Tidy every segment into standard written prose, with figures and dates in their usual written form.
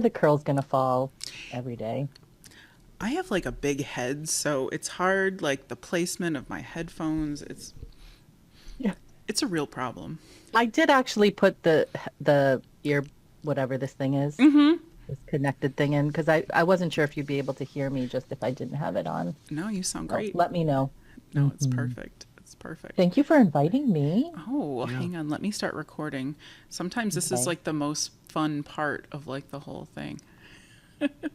the curl's gonna fall every day. I have like a big head, so it's hard, like the placement of my headphones. Yeah. It's a real problem. I did actually put the ear whatever this thing is, Mm-hmm. this connected thing in because I wasn't sure if you'd be able to hear me just if I didn't have it on. No, you sound So great. let me know. No, it's Hmm. perfect. It's perfect. Thank you for inviting me. Oh, Yeah. hang on. Let me start recording. Sometimes this is Okay. like the most fun part of like the whole thing.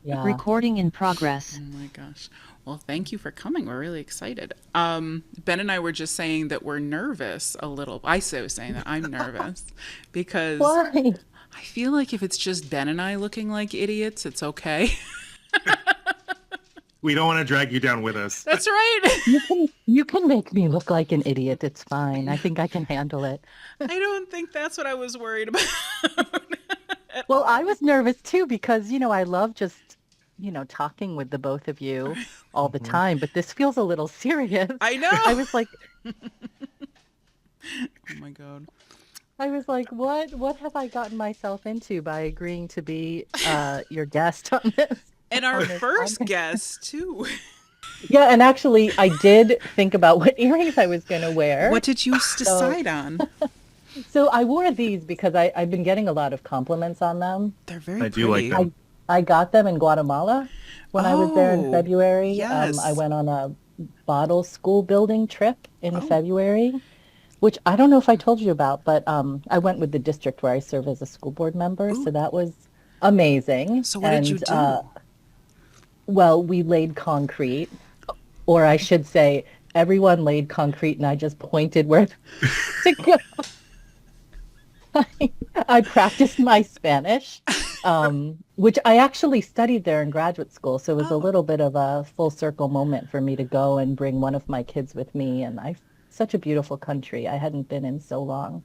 Yeah. Recording in Oh progress. my gosh. Well, thank you for coming. We're really excited. Ben and I were just saying that we're nervous a little. I was saying that I'm nervous because Why? I feel like if it's just Ben and I looking like idiots, it's okay. We don't want to drag you down with us. That's right. You can make me look like an idiot. It's fine. I think I can handle it. I don't think that's what I was worried about at Well, I all. was nervous too because, I love just, talking with the both of you all the Mhm. time, but this feels a little serious. I I know. was like, Oh my God. what have I gotten myself into by agreeing to be your guest on this And our on this first podcast? guest, too. Yeah, and actually I did think about what earrings I was gonna What wear. did you So decide on? so I wore these because I've been getting a lot of compliments on them. They're very I do like pretty. I them. I got them in Guatemala when I was there in Oh, February. I yes. went on a bottle school building trip in Oh, February, which I don't know if I told you about, but I went with the district where I serve as a school board member, ooh. so that was amazing. So what did you And do? well, we laid concrete, or I should say, everyone laid concrete, and I just pointed where to go. I practiced my Spanish, which I actually studied there in graduate school. So it was a Oh, little bit of a full circle moment for me to go and bring one of my kids with me. And such a beautiful country. I hadn't been in so long.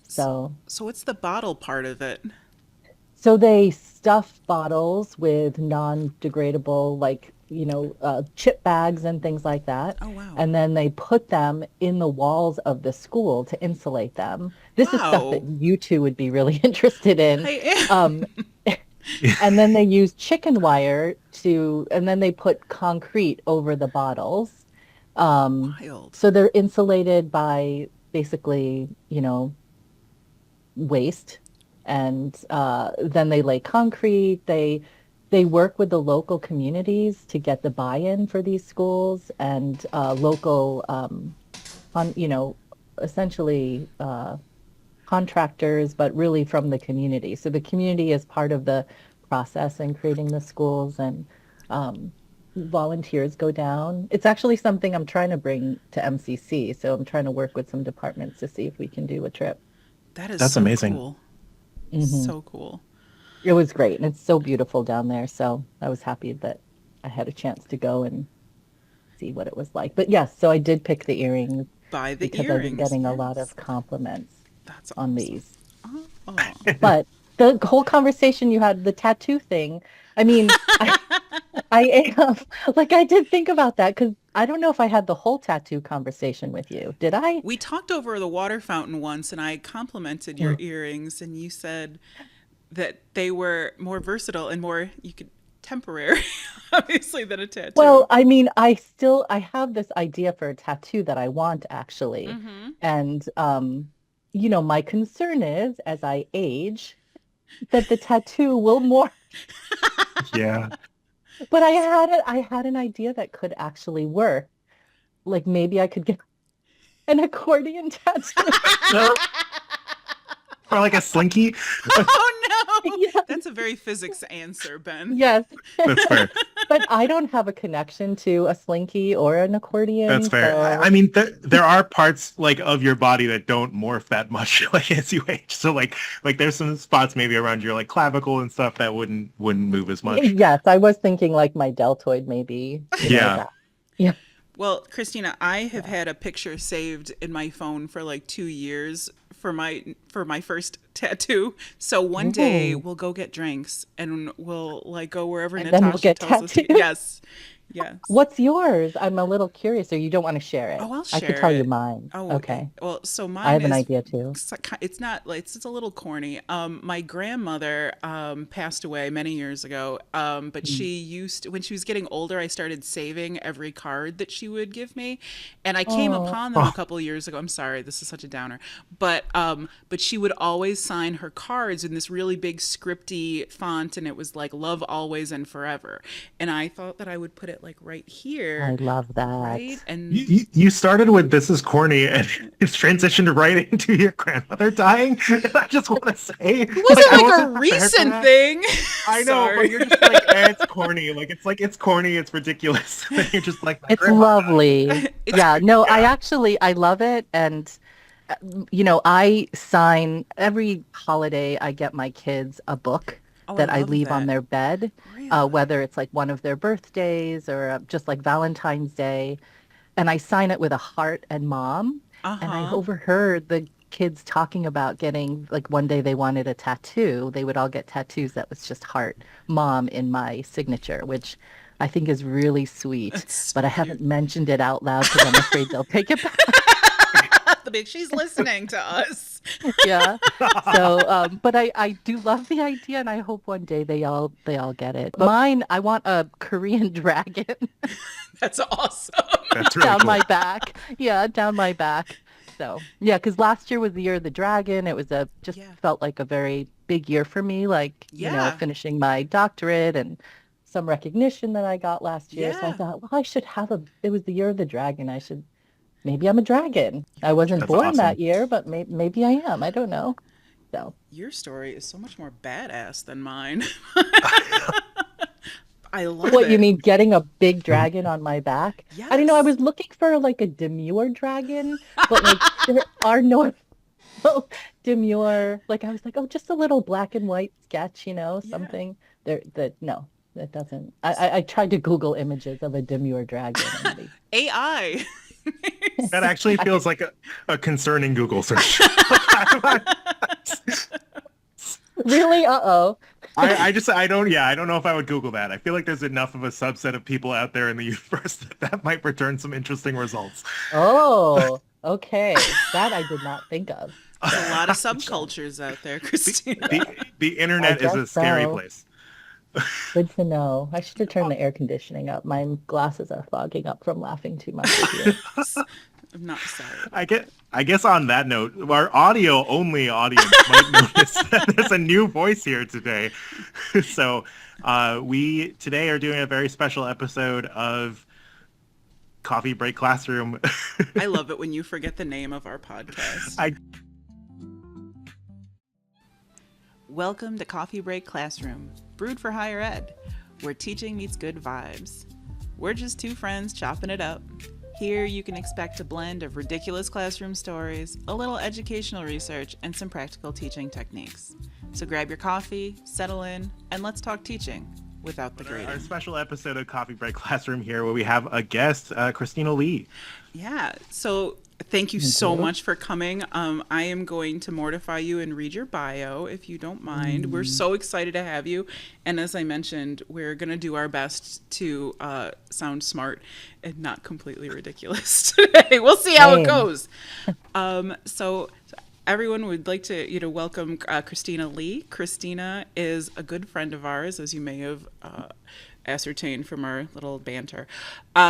s- So, so what's the bottle part of it? so they stuff bottles with non-degradable, like, chip bags and things like that. Oh, wow. And then they put them in the walls of the school to insulate them. This is stuff that Wow. you two would be really interested in. I Um, and then they use chicken wire and then they put concrete over the bottles. Um, Wild. so they're insulated by basically, waste. And then they lay concrete. They work with the local communities to get the buy-in for these schools and local, on, essentially contractors, but really from the community. So the community is part of the process in creating the schools, and um, volunteers go down. It's actually something I'm trying to bring to MCC. So I'm trying to work with some departments to see if we can do a trip. That is That's so amazing. cool. Hmm. So cool. It was great, and it's so beautiful down there. So I was happy that I had a chance to go and see what it was like. But yes, so I did pick the earrings Buy the because I've been earrings. getting a lot Yes. of compliments That's on awesome. these. Oh. But the whole conversation you had, the tattoo thing, I mean, I am like I did think about that because I don't know if I had the whole tattoo conversation with you. Did I? We talked over the water fountain once, and I complimented your Mm. earrings, and you said that they were more versatile and more you could temporary, obviously, than a Well, tattoo. I mean, I have this idea for a tattoo that I want actually. Mm-hmm. And my concern is as I age that the tattoo will more, Yeah. but I had an idea that could actually work. Like maybe I could get an accordion tattoo. No, or like a slinky. Oh no, Yeah, that's a very physics answer, Ben. yes. That's fair. But I don't have a connection to a slinky or an That's accordion, fair. I so mean, there are parts like of your body that don't morph that much like as you age. So like there's some spots maybe around your like clavicle and stuff that wouldn't move as much. yes, I was thinking like my deltoid maybe, Yeah. that. Yeah, Well, Christina, I have yeah. had a picture saved in my phone for like 2 years for my first tattoo. So one day Ooh. we'll go get drinks and we'll like go wherever And then we'll Natasha get tells us to. tattoos. Yes. Yes. What's yours? I'm a little curious, or you don't want to share it. Oh, I'll I could share tell you it. mine. Oh, Okay. well, so I mine have an is idea too. it's not like it's a little corny. My grandmother passed away many years ago. But Mm. she used when she was getting older, I started saving every card that she would give me, and I came Oh, upon them a Oh, couple years ago. I'm sorry, this is such a downer, but she would always sign her cards in this really big scripty font, and it was like "Love always and forever," and I thought that I would put it like right I here, love right, that. and you started with "this is corny" and it's transitioned right into your grandmother dying. And I just want to say, it like, wasn't I like wasn't a prepared for recent that. thing. I know, but Sorry. you're just like, it's corny. Like it's corny, it's ridiculous. And you're just like, my It's grandma died. lovely. It's Yeah, no, Yeah. I love it. And, I sign every holiday, I get my kids a book oh, I that I love leave on that. their bed, Really? whether it's like one of their birthdays or just like Valentine's Day. And I sign it with a heart and mom. And I Uh-huh. overheard the kids talking about getting, like, one day they wanted a tattoo. They would all get tattoos that was just heart, mom in my signature, which I think is really sweet. That's so But I cute. haven't mentioned it out loud because I'm afraid they'll take it back. The big she's listening to us. Yeah. So, but I do love the idea, and I hope one day they all get it. Mine, I want a Korean dragon That's awesome. That's really down cool. my back. Yeah, down my back. So, yeah, because last year was the year of the dragon. It was just Yeah. felt like a very big year for me, like, Yeah. finishing my doctorate and some recognition that I got last year. So I Yeah. thought, well, it was the year of the dragon. Maybe I'm a dragon. I wasn't That's born that awesome. year, but maybe I am. I don't know. So, Your story is so much more badass than mine. I love what you it. mean, getting a big dragon on my back? I don't know. I Yes. was looking for like a demure dragon, but like there are no demure. Like I was like, oh, just a little black and white sketch, Yeah. something. No, that doesn't. I tried to Google images of a demure dragon and they AI. That actually I, feels like a concerning Google search. really, uh-oh. I don't know if I would Google that. I feel like there's enough of a subset of people out there in the universe that might return some interesting results. Oh, okay. That I did not think of. There's a So, lot of yeah, subcultures out there, the, Christina. the the I internet is guess a scary so. place. Good to know. I should have turned the air conditioning up. My glasses are fogging up from laughing too much with you. I'm not sorry I about get. I guess on that note, our audio only audience might notice that there's a new voice here today. So we today are doing a very special episode of Coffee Break Classroom. that. I love it when you forget the name of our podcast. I Welcome to Coffee Break Classroom, brewed for higher ed, where teaching meets good vibes. We're just two friends chopping it up. Here you can expect a blend of ridiculous classroom stories, a little educational research, and some practical teaching techniques. So grab your coffee, settle in, and let's talk teaching without the our grading. special episode of Coffee Break Classroom here, where we have a guest, Christina Lee. Yeah, so thank you Thank so you. much for coming. I am going to mortify you and read your bio if you don't mind. We're Mm, so excited to have you. And as I mentioned, we're going to do our best to sound smart and not completely ridiculous today. We'll see how it same. goes. So everyone would like to, welcome Christina Lee. Christina is a good friend of ours, as you may have ascertained from our little banter.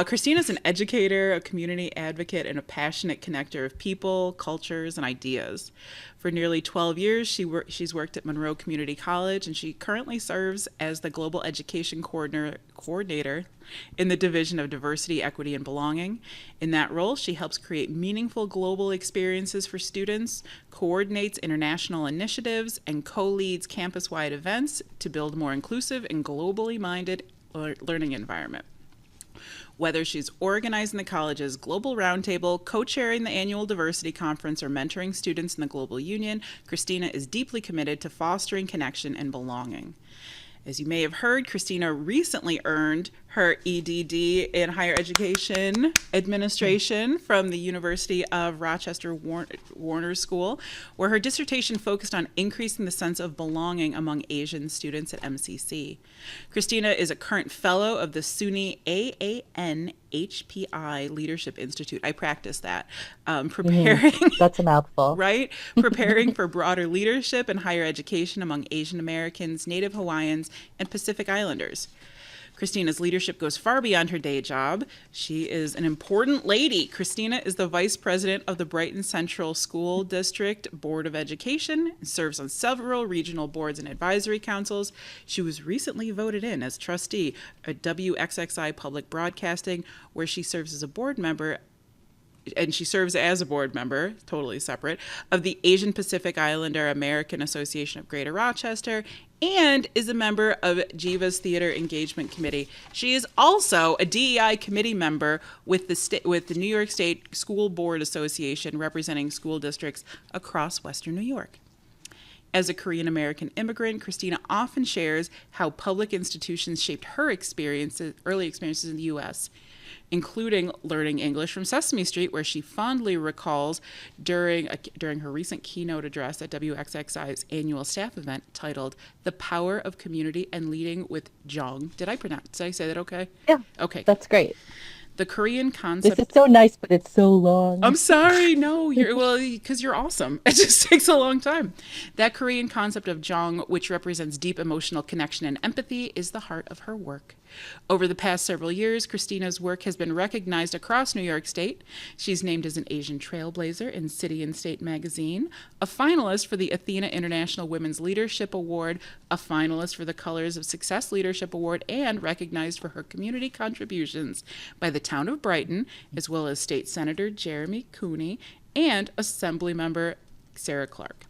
Christina is an educator, a community advocate, and a passionate connector of people, cultures, and ideas. For nearly 12 years, she's worked at Monroe Community College, and she currently serves as the Global Education Coordinator in the Division of Diversity, Equity, and Belonging. In that role, she helps create meaningful global experiences for students, coordinates international initiatives, and co-leads campus-wide events to build more inclusive and globally minded learning environment. Whether she's organizing the college's Global Roundtable, co-chairing the annual Diversity Conference, or mentoring students in the Global Union, Christina is deeply committed to fostering connection and belonging. As you may have heard, Christina recently earned her EDD in Higher Education Administration from the University of Rochester Warner School, where her dissertation focused on increasing the sense of belonging among Asian students at MCC. Christina is a current fellow of the SUNY AANHPI Leadership Institute. I practice that. Preparing That's a mouthful. right? Preparing for broader leadership in higher education among Asian Americans, Native Hawaiians, and Pacific Islanders. Christina's leadership goes far beyond her day job. She is an important lady. Christina is the vice president of the Brighton Central School District Board of Education and serves on several regional boards and advisory councils. She was recently voted in as trustee at WXXI Public Broadcasting, where she serves as a board member, and she serves as a board member, totally separate, of the Asian Pacific Islander American Association of Greater Rochester, and is a member of Jiva's Theater Engagement Committee. She is also a DEI committee member with the New York State School Board Association, representing school districts across Western New York. As a Korean American immigrant, Christina often shares how public institutions shaped her early experiences in the U.S., including learning English from Sesame Street, where she fondly recalls during her recent keynote address at WXXI's annual staff event titled "The Power of Community and Leading with Jong." Did I say that okay? Yeah. Okay. That's great. The Korean concept. This is so nice, but it's so long. I'm sorry. No, because you're awesome. It just takes a long time. That Korean concept of jong, which represents deep emotional connection and empathy, is the heart of her work. Over the past several years, Christina's work has been recognized across New York State. She's named as an Asian Trailblazer in City and State magazine, a finalist for the Athena International Women's Leadership Award, a finalist for the Colors of Success Leadership Award, and recognized for her community contributions by the town of Brighton, as well as State Senator Jeremy Cooney and Assemblymember Sarah Clark.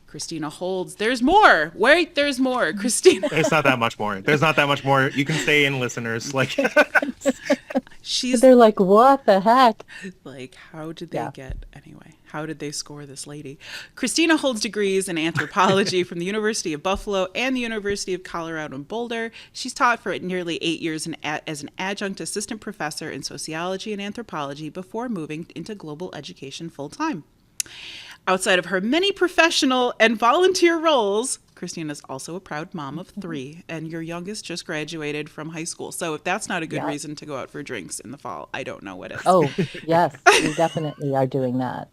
Christina holds. There's more. Wait, there's more. Christina. There's not that much more. There's not that much more. You can stay in, listeners. Like, They're like, what the heck? Like, how did they get, anyway, how did they score this lady? Christina holds degrees in anthropology from the University of Buffalo and the University of Colorado in Boulder. She's taught for nearly 8 years as an adjunct assistant professor in sociology and anthropology before moving into global education full-time. Outside of her many professional and volunteer roles, Christina is also a proud mom of 3, and your youngest just graduated from high school. So if that's not a good reason to go out for drinks in the fall, I don't know what is. Oh, yes, we definitely are doing that.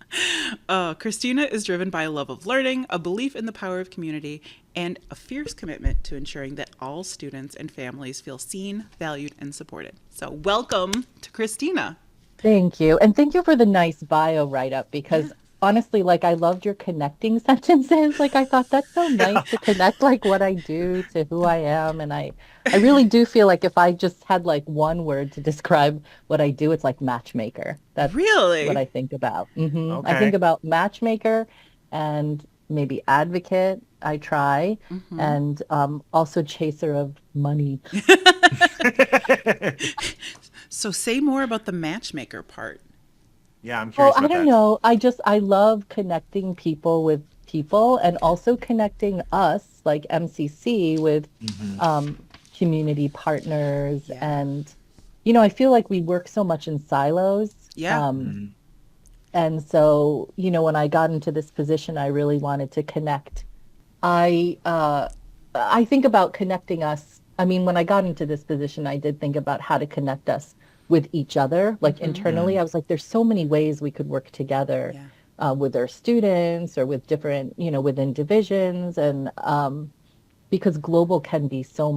Christina is driven by a love of learning, a belief in the power of community, and a fierce commitment to ensuring that all students and families feel seen, valued, and supported. So welcome to Christina. Thank you. And thank you for the nice bio write-up, because honestly, like, I loved your connecting sentences. Like, I thought that's so nice to connect, like, what I do to who I am. And I really do feel like if I just had, like, one word to describe what I do, it's like matchmaker. That's really what I think about. Okay. I think about matchmaker and maybe advocate. I try. And also chaser of money. So say more about the matchmaker part. yeah, I'm curious Well, I about don't that. know. I love connecting people with people, and also connecting us, like MCC, with community partners. And, I feel like we work so much in silos. Yeah. And so, when I got into this position, I really wanted to connect. I think about connecting us. I mean, when I got into this position, I did think about how to connect us with each other, like internally. I was like, there's so many ways we could work together with our students or with different, within divisions. And because global can be so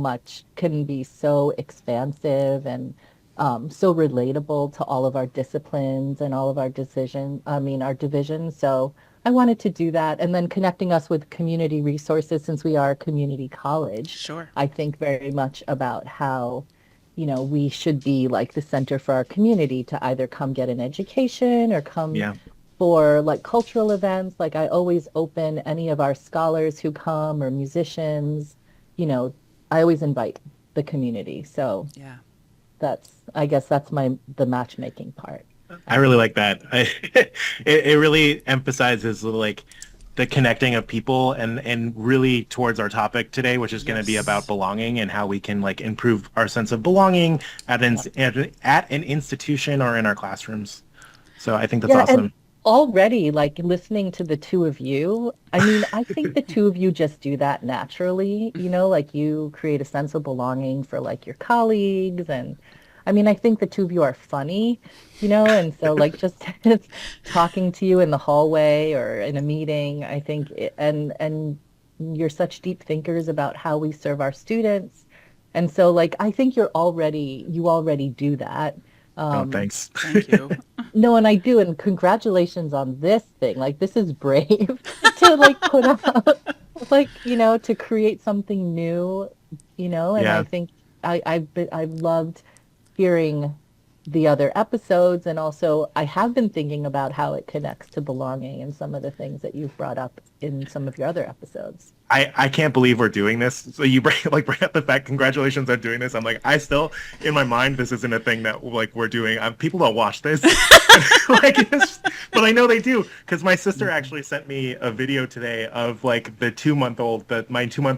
expansive and so relatable to all of our disciplines and all of our our divisions. So I wanted to do that. And then connecting us with community resources, since we are a community college. Sure. I think very much about how we should be like the center for our community to either come get an education or come for like cultural events. Like, I always open any of our scholars who come or musicians, I always invite the community. So I guess that's the matchmaking part. I really like that. It really emphasizes like the connecting of people and really towards our topic today, which is going to be about belonging and how we can like improve our sense of belonging at an institution or in our classrooms. So I think that's Yeah, and awesome. already like listening to the two of you, I mean, I think the two of you just do that naturally, like you create a sense of belonging for like your colleagues and I mean, I think the two of you are funny, and so like just talking to you in the hallway or in a meeting, I think and you're such deep thinkers about how we serve our students. And so like I think you already do that. Oh, Um, thanks. Thank you. No, and I do, and congratulations on this thing. Like this is brave to like put out like, to create something new, and I Yeah. think I've loved hearing the other episodes and also I have been thinking about how it connects to belonging and some of the things that you've brought up in some of your other episodes. I can't believe we're doing this. So you bring up the fact, congratulations on doing this. I'm like, I still, in my mind, this isn't a thing that like we're doing. People don't watch this, like, but I know they do because my sister actually sent me a video today of like my 2-month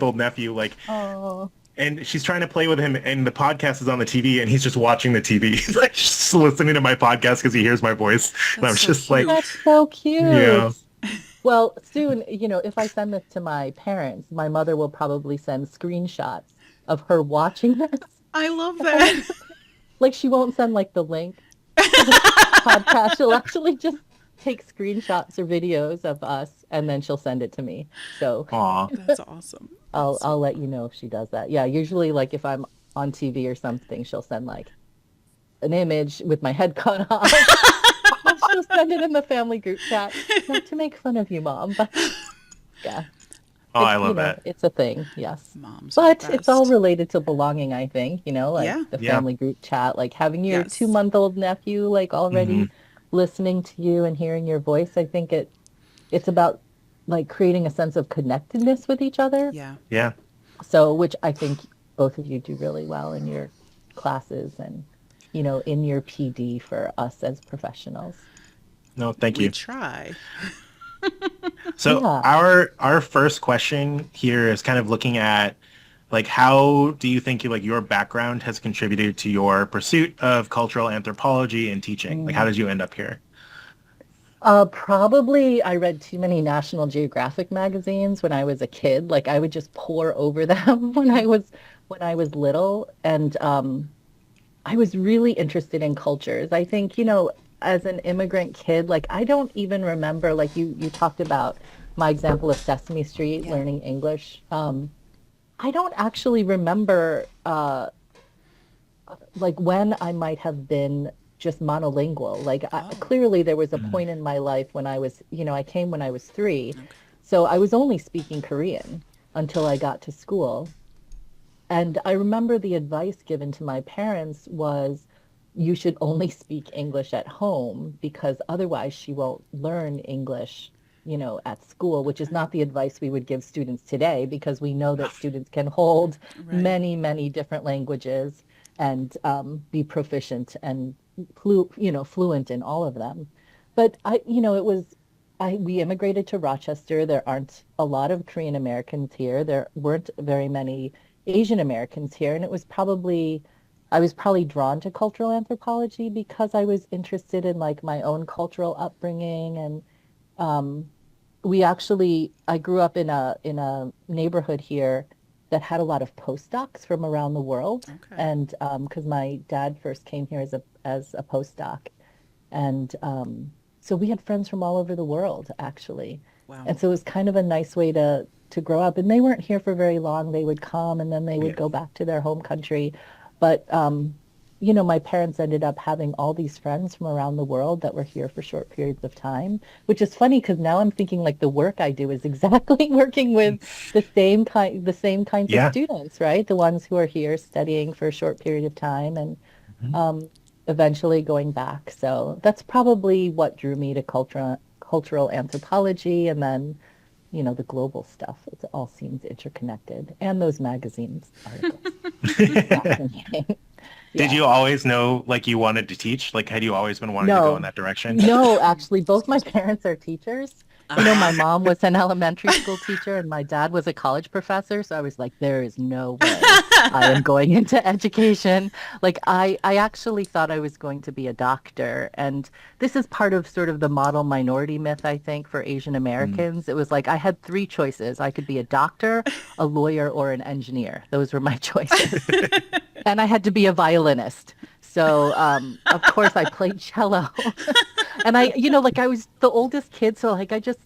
old nephew, like, Oh, and she's trying to play with him, and the podcast is on the TV, and he's just watching the TV. He's like just listening to my podcast because he hears my voice. And I'm That's so just like, cute. that's so cute. yeah, Well, soon, if I send this to my parents, my mother will probably send screenshots of her watching this. I love that. Like she won't send like the link to the podcast. She'll actually just take screenshots or videos of us and then she'll send it to me. So aw, That's awesome. That's I'll let you know if she does that. Yeah, usually like if I'm on TV or something, she'll send like an image with my head cut off. She'll send it in the family group chat. Not to make fun of you, Mom, but yeah. oh, I love that. It's a thing, yes. Moms are But the it's all best. related to belonging, I think, like Yeah. the Yeah. family group chat, like having your Yes. 2-month-old nephew like Hmm. already listening to you and hearing your voice. I think it's about like creating a sense of connectedness with each other. Yeah. Yeah. So, which I think both of you do really well in your classes and, in your PD for us as professionals. No, thank We you. try. So Yeah. our first question here is kind of looking at like how do you think like your background has contributed to your pursuit of cultural anthropology and teaching? Like how did you end up here? Probably I read too many National Geographic magazines when I was a kid. Like I would just pore over them when I was little, and I was really interested in cultures. I think, as an immigrant kid, like I don't even remember, like you talked about my example of Sesame Street, Yeah. learning English. I don't actually remember like when I might have been just monolingual. Like Oh. clearly there was a point in my life when I was, I came when I was 3. So I was only speaking Korean until I got to school. And I remember the advice given to my parents was you should only speak English at home because otherwise she won't learn English, at school, which is not the advice we would give students today because we know that students can hold Right. many, many different languages and be proficient and fluent in all of them. But we immigrated to Rochester. There aren't a lot of Korean Americans here. There weren't very many Asian Americans here, and I was probably drawn to cultural anthropology because I was interested in like my own cultural upbringing and um, I grew up in a neighborhood here that had a lot of postdocs from around the world, Okay. and because my dad first came here as a postdoc, and so we had friends from all over the world actually, Wow. and so it was kind of a nice way to grow up. And they weren't here for very long. They would come and then they would Yeah. go back to their home country, but my parents ended up having all these friends from around the world that were here for short periods of time, which is funny because now I'm thinking like the work I do is exactly working with the same kinds of Yeah. students, right? The ones who are here studying for a short period of time and Mhm. eventually going back. So that's probably what drew me to cultural anthropology and then, the global stuff. It all seems interconnected. And those magazines articles. Fascinating. Did Yeah. you always know like you wanted to teach? Like had you always been wanting to go in No, that direction? no, actually, both my parents are teachers. My mom was an elementary school teacher and my dad was a college professor. So I was like, there is no way I am going into education. Like I actually thought I was going to be a doctor. And this is part of sort of the model minority myth, I think, for Asian Mm. Americans. It was like I had three choices. I could be a doctor, a lawyer, or an engineer. Those were my choices. And I had to be a violinist. So, of course, I played cello. And like I was the oldest kid, so like I just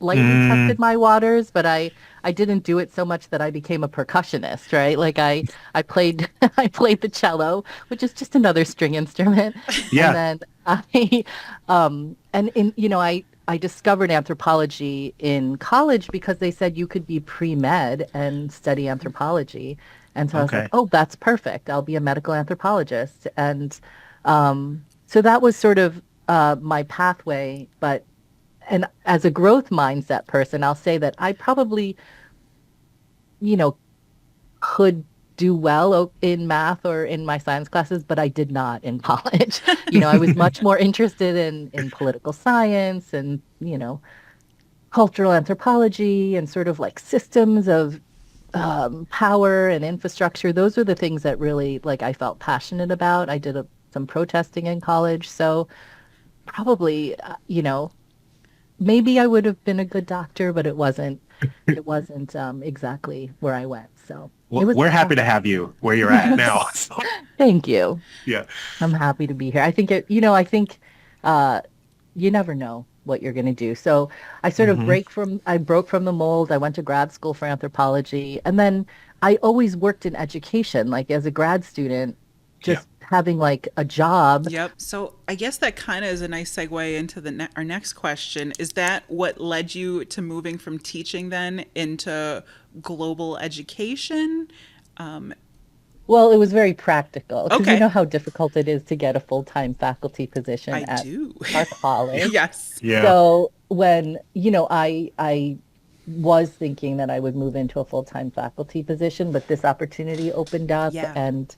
lightly Mm. tested my waters, but I didn't do it so much that I became a percussionist, right? Like I played I played the cello, which is just another string instrument. And Yeah. then I and in I discovered anthropology in college because they said you could be pre-med and study anthropology. And so I was like, Okay. oh, that's perfect. I'll be a medical anthropologist. And so that was sort of my pathway. But and as a growth mindset person, I'll say that I probably, you know, could do well in math or in my science classes, but I did not in college. I was much more interested in political science and, cultural anthropology and sort of like systems of power and infrastructure. Those are the things that really like I felt passionate about. I did some protesting in college, so probably maybe I would have been a good doctor, but it wasn't. It wasn't exactly where I went. So it Well, was. we're happy to have you where you're at now. So, Thank you. yeah. I'm happy to be here. I think I think uh, you never know what you're going to do. So Hmm. I broke from the mold. I went to grad school for anthropology. And then I always worked in education, like as a grad student, Yeah. just having like a job. Yep. So I guess that kind of is a nice segue into our next question. Is that what led you to moving from teaching then into global education? Um, Well, it was very practical because you okay, know how difficult it is to get a full-time faculty position I at do. our college. Yes. Yeah. So when, I was thinking that I would move into a full-time faculty position, but this opportunity opened up Yeah, and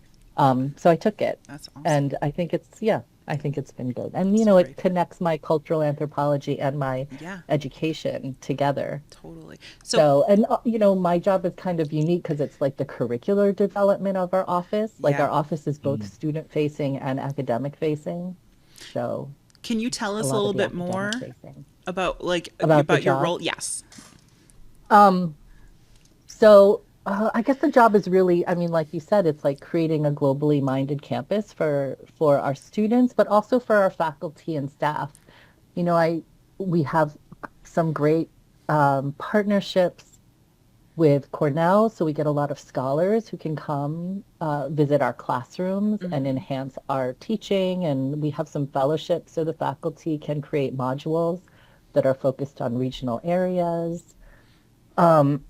so I took it. that's awesome. And I think it's been good. And It's it very cool. connects my cultural anthropology and my Yeah, education together. totally. So, So, and my job is kind of unique because it's like the curricular development of our office. Like yeah. our office is both Mm. student facing and academic facing. So, Can you tell a us a lot of little the bit academic more facing. about About the about your job. role? Yes. Um, so I guess the job is really, I mean, like you said, it's like creating a globally minded campus for our students, but also for our faculty and staff. I we have some great partnerships with Cornell, so we get a lot of scholars who can come visit our classrooms and Hmm. enhance our teaching, and we have some fellowships so the faculty can create modules that are focused on regional areas. Um,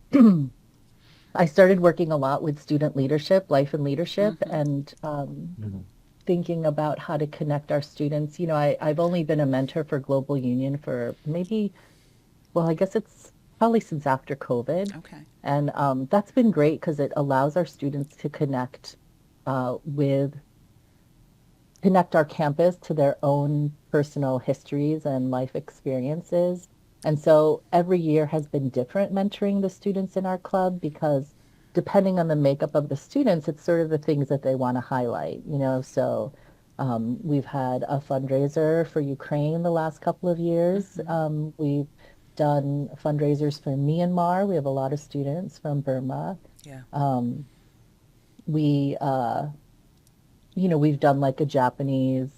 I started working a lot with student leadership, life and leadership, Hmm. and Mhm. thinking about how to connect our students. I've only been a mentor for Global Union for maybe, well, I guess it's probably since after COVID. Okay. And that's been great because it allows our students to with connect our campus to their own personal histories and life experiences. And so every year has been different mentoring the students in our club because depending on the makeup of the students, it's sort of the things that they want to highlight. So we've had a fundraiser for Ukraine the last couple of years. Hmm. We've done fundraisers for Myanmar. We have a lot of students from Burma. Yeah. Um, we we've done like a Japanese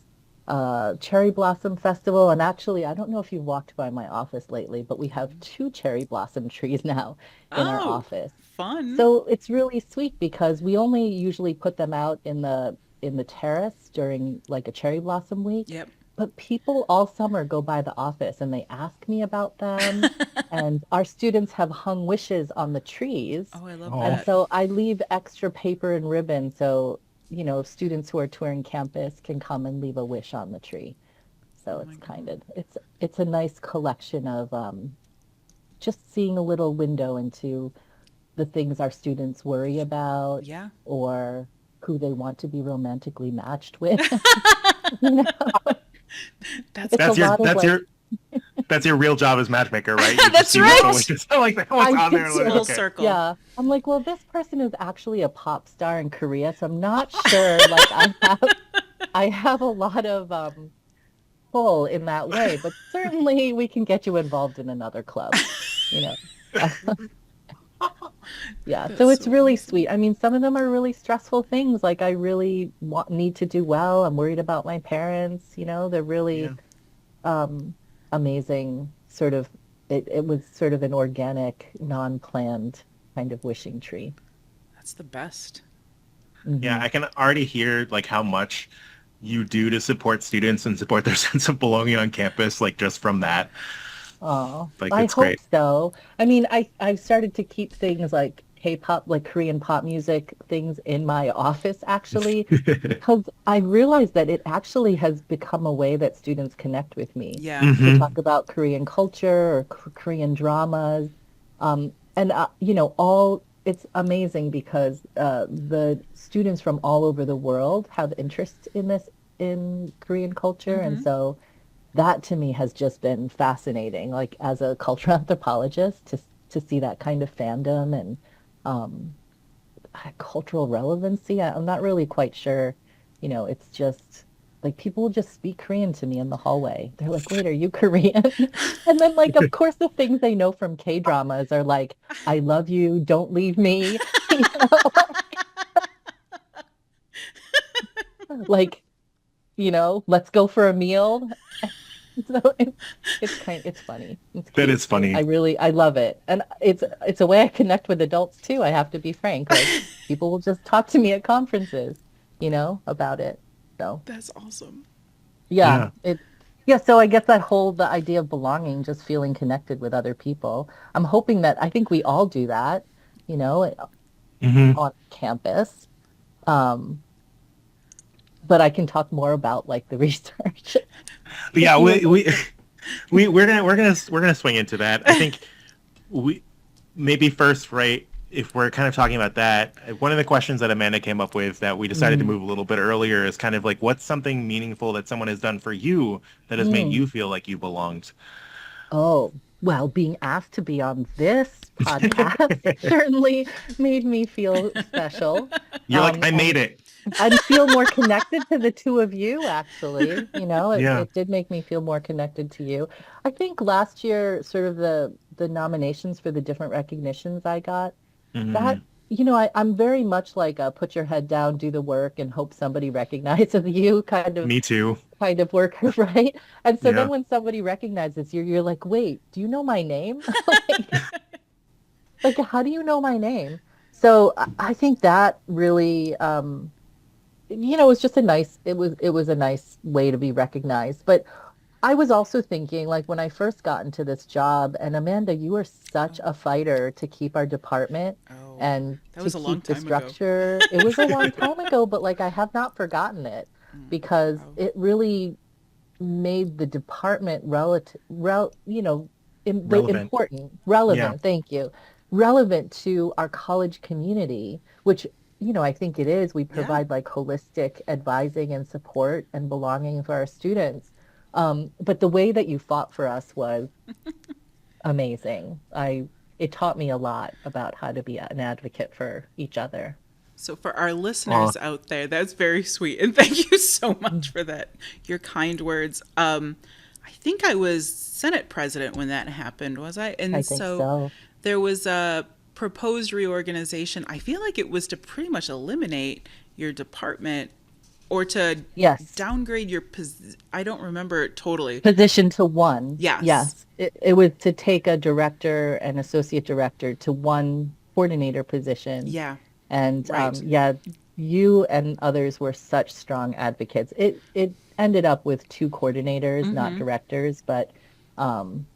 cherry blossom festival. And actually, I don't know if you've walked by my office lately, but we have two cherry blossom trees now in our Oh, office. fun. So it's really sweet because we only usually put them out in the terrace during like a cherry blossom week. Yep. But people all summer go by the office and they ask me about them. And our students have hung wishes on the trees. Oh, I love And Oh, that. so I leave extra paper and ribbon so, students who are touring campus can come and leave a wish on the tree. So Oh my it's kind God. of it's a nice collection of just seeing a little window into the things our students worry about Yeah. or who they want to be romantically matched with. You know, That's it's a that's your lot of that's like, your that's your real job as matchmaker, right? You just That's see right. what's like what's I on there. did Like, too. Full okay. circle. Yeah. I'm like, well, this person is actually a pop star in Korea, so I'm not sure. Like, I have a lot of pull in that way, but certainly we can get you involved in another club, you know. Yeah, so That's it's so really awesome. sweet. I mean, some of them are really stressful things. Like I really need to do well. I'm worried about my parents, they're really Yeah. um amazing sort of it was sort of an organic, non-planned kind of wishing tree. That's the best. Yeah, Hmm. I can already hear like how much you do to support students and support their sense of belonging on campus, like just from that. Oh, Like I it's hope great. so. I mean, I've started to keep things like K-pop, like Korean pop music things in my office actually, because I realized that it actually has become a way that students connect with me Yeah. to Hmm. talk about Korean culture or Korean dramas. And all it's amazing because the students from all over the world have interest in this in Korean culture, and Mm-hmm. so that to me has just been fascinating, like as a cultural anthropologist, to see that kind of fandom and um, cultural relevancy. I'm not really quite sure. It's just like people will just speak Korean to me in the hallway. They're like, "Wait, are you Korean?" And then, like, of course, the things they know from K-dramas are like, "I love you, don't leave me," you know, like, let's go for a meal. So it's funny. It's That cute. is I funny. really I love it. And it's a way I connect with adults too. I have to be frank. Like people will just talk to me at conferences, about it. So That's awesome. yeah, Yeah. so I guess the idea of belonging, just feeling connected with other people. I'm hoping that I think we all do that, Hmm. on campus. Um, but I can talk more about like the research if Yeah, you would like we to. we're gonna swing into that. I think we maybe first, right? If we're kind of talking about that, one of the questions that Amanda came up with that we decided to Mhm. move a little bit earlier is kind of like, what's something meaningful that someone has done for you that has made Mm. you feel like you belonged? Oh, well, being asked to be on this podcast certainly made me feel special. You're like, I made And it. I feel more connected to the two of you, actually. It, Yeah. it did make me feel more connected to you. I think last year, sort of the nominations for the different recognitions I got, that, Hmm. I'm very much like a put your head down, do the work, and hope somebody recognizes you Me too. kind of worker, right? And so then Yeah. when somebody recognizes you, you're like, wait, do you know my name? Like, like how do you know my name? So I think that really, it was just it was a nice way to be recognized. But I was also thinking, like when I first got into this job, and Amanda, you were such Oh, a fighter to keep our department oh, and that to was a long keep the time ago. structure. It was a long time ago, but like I have not forgotten it Mm, because wow. it really made the department Relevant. important, Yeah. relevant, thank you, relevant to our college community, which, I think it is. We Yeah. provide like holistic advising and support and belonging for our students. But the way that you fought for us was amazing. It taught me a lot about how to be an advocate for each other. So, for our Aw. listeners out there, that's very sweet. And thank you so much for that, your kind words. I think I was Senate president when that happened, was I? I And think so so. there was a proposed reorganization. I feel like it was to pretty much eliminate your department or to Yes. downgrade your I don't remember it totally. Position to one. Yes. Yes. It was to take a director and associate director to one coordinator position. Yeah. And Right. yeah, you and others were such strong advocates. It ended up with two coordinators, not Mm-hmm. directors, but um,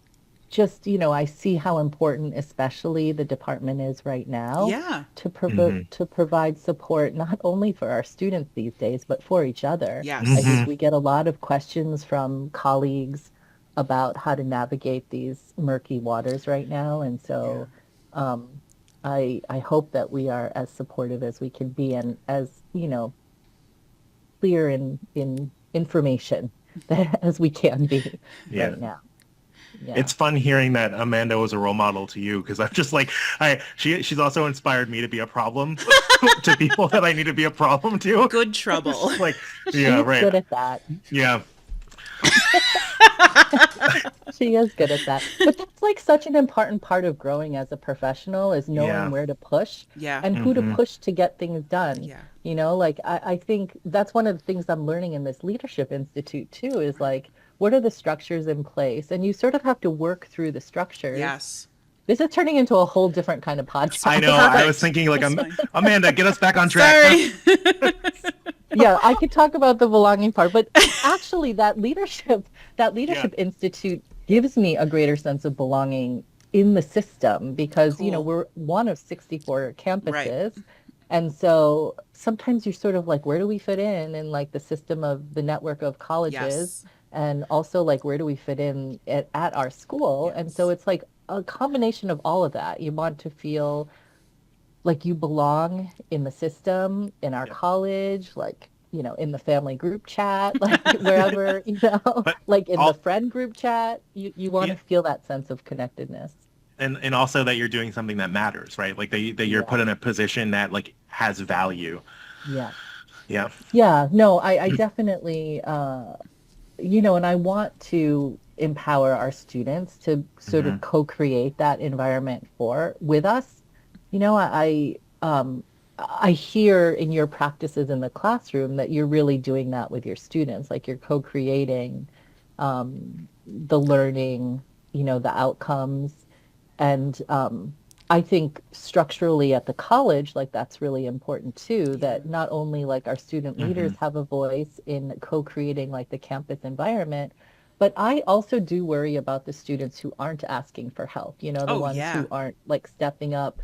just, I see how important, especially the department is right now Yeah. Hmm. to provide support not only for our students these days, but for each other. I Hmm. think Yes. we get a lot of questions from colleagues about how to navigate these murky waters right now. And Yeah. so I hope that we are as supportive as we can be and as, clear in information that as we can be Yeah. right now. Yeah. It's fun hearing that Amanda was a role model to you because I'm just like she's also inspired me to be a problem to people that I need to be a problem to. Good It's trouble. just like, yeah, She's right. good at that. Yeah. She is good at that. But that's like such an important part of growing as a professional is knowing Yeah. where to push Yeah. and who to Hmm. push to get things done. Yeah. Like I think that's one of the things I'm learning in this leadership institute too, is Right. like, what are the structures in place? And you sort of have to work through the structures. Yes. This is turning into a whole different kind of I podcast. know. I was Perfect. thinking like, That's fine. Amanda, get us back on track. Sorry. Yeah, I could talk about the belonging part, but actually that Yeah. leadership institute gives me a greater sense of belonging in the system because, Cool. we're one of 64 Right. campuses. And so sometimes you're sort of like, where do we fit in like the system of the network of colleges? Yes. And also like, where do we fit in at our school? And so Yes. it's like a combination of all of that. You want to feel like you belong in the system, in our Yeah. college, like, in the family group chat, like wherever, But like in the all, friend group chat, you want yeah, to feel that sense of connectedness. and also that you're doing something that matters, right? Like that you're Yeah. put in a position that like has value. Yeah. Yeah. Yeah. No, I definitely, and I want to empower our students to sort Hmm. of co-create that environment with us. I hear in your practices in the classroom that you're really doing that with your students, like you're co-creating the learning, the outcomes. And I think structurally at the college, like that's really important too, Yeah. that not only like our student Hmm. leaders have a voice in co-creating like the campus environment, but I also do worry about the students who aren't asking for help, the Oh, ones yeah. who aren't like stepping up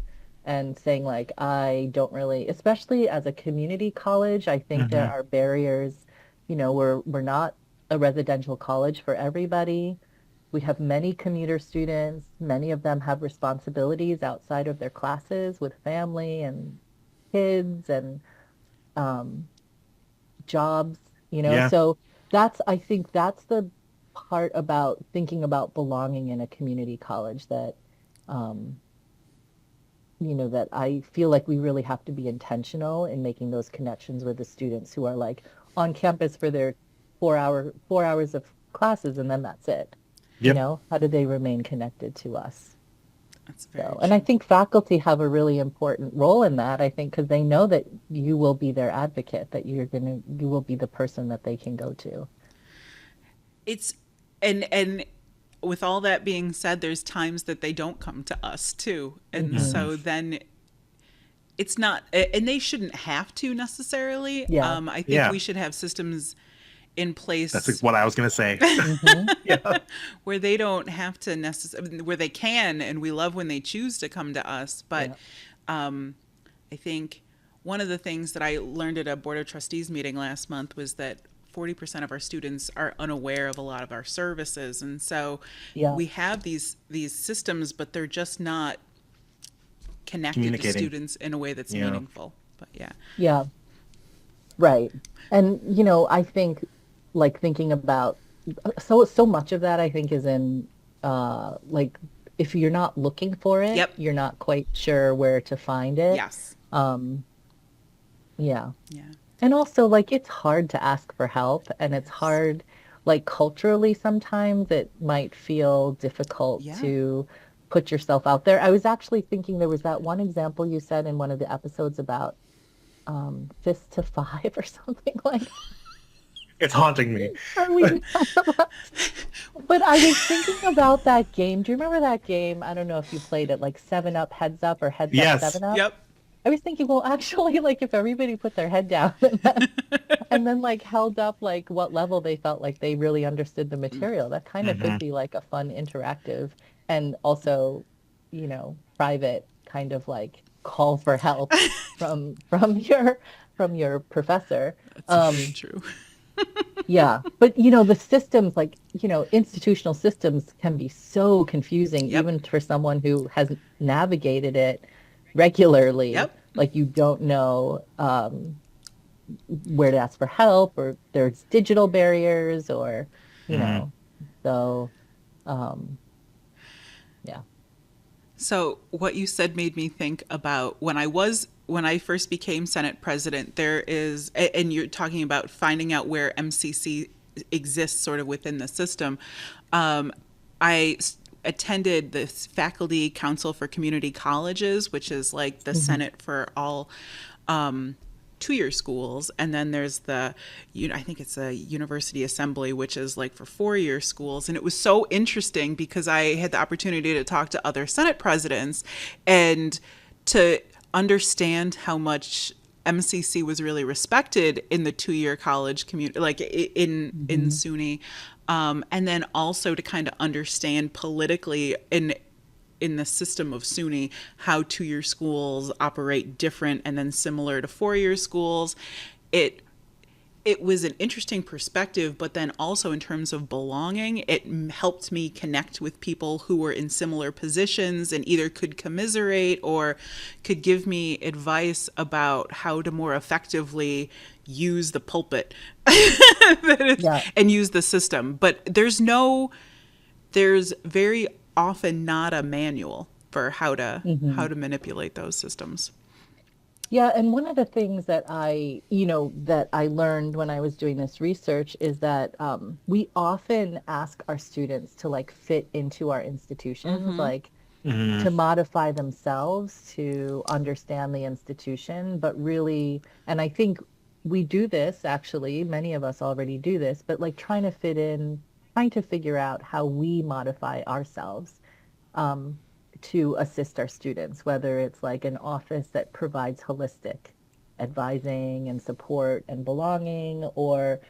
and saying like, I don't really, especially as a community college, I think there Hmm. are barriers, we're not a residential college for everybody. We have many commuter students. Many of them have responsibilities outside of their classes with family and kids and um, jobs, Yeah. So I think that's the part about thinking about belonging in a community college um, that I feel like we really have to be intentional in making those connections with the students who are like on campus for their 4 hours of classes and then that's it. Yep. How do they remain connected to us? That's very So, and I true. think faculty have a really important role in that, I think, because they know that you will be their advocate, that you will be the person that they can go to. It's and with all that being said, there's times that they don't come to us too. And Hmm. Hmm. so then it's not, and they shouldn't have to necessarily. Yeah. I think Yeah. we should have systems in That's place what I was gonna say. Hmm. Yeah. where they don't have to necessarily, where they can, and we love when they choose to come to us. But Yeah. I think one of the things that I learned at a Board of Trustees meeting last month was that 40% of our students are unaware of a lot of our services. And so Yeah. we have these systems, but they're just not connected to Communicating. students in a way that's Yeah. meaningful. But yeah. Yeah. Right. And, I think like thinking about so much of that I think is in like if you're not looking for it, Yep. you're not quite sure where to find it. Yes. Um, yeah. Yeah. And also, like, it's hard to ask for help, and it's Yes. hard, like, culturally sometimes it might feel difficult Yeah. to put yourself out there. I was actually thinking there was that one example you said in one of the episodes about fist to five or something like, It's haunting me. are we But I was thinking about that game. Do you remember that game? I don't know if you played it, like Seven Up, Heads Up, or Heads Up, Yes. Seven Up. Yep. I was thinking, well, actually, like if everybody put their head down and then like held up like what level they felt like they really understood the material, that kind of Hmm. could be like a fun interactive and also, private kind of like call for help from your professor. That's very Um, true. yeah, but the systems like, institutional systems can be so confusing Yep. even for someone who has navigated it regularly. Yep. Like you don't know where to ask for help or there's digital barriers or, you Hmm. know, so Um, yeah. So what you said made me think about when I first became Senate president, there is, and you're talking about finding out where MCC exists sort of within the system. Um, I attended the Faculty Council for Community Colleges, which is like the Hmm. Senate for all um, 2-year schools, and then there's the, I think it's a University Assembly, which is like for 4-year schools. And it was so interesting because I had the opportunity to talk to other Senate presidents and to understand how much MCC was really respected in the 2-year college community, like in Hmm. SUNY, and then also to kind of understand politically in the system of SUNY how 2-year schools operate different and then similar to 4-year schools. It it was an interesting perspective, but then also in terms of belonging, it helped me connect with people who were in similar positions and either could commiserate or could give me advice about how to more effectively use the pulpit Yeah. and use the system. But there's very often not a manual for Hmm. how to manipulate those systems. Yeah, and one of the things that that I learned when I was doing this research is that we often ask our students to like fit into our institutions, Mm-hmm. like Hmm. to modify themselves to understand the institution, but really, and I think we do this actually, many of us already do this, but like trying to fit in, trying to figure out how we modify ourselves um, to assist our students, whether it's like an office that provides holistic advising and support and belonging, or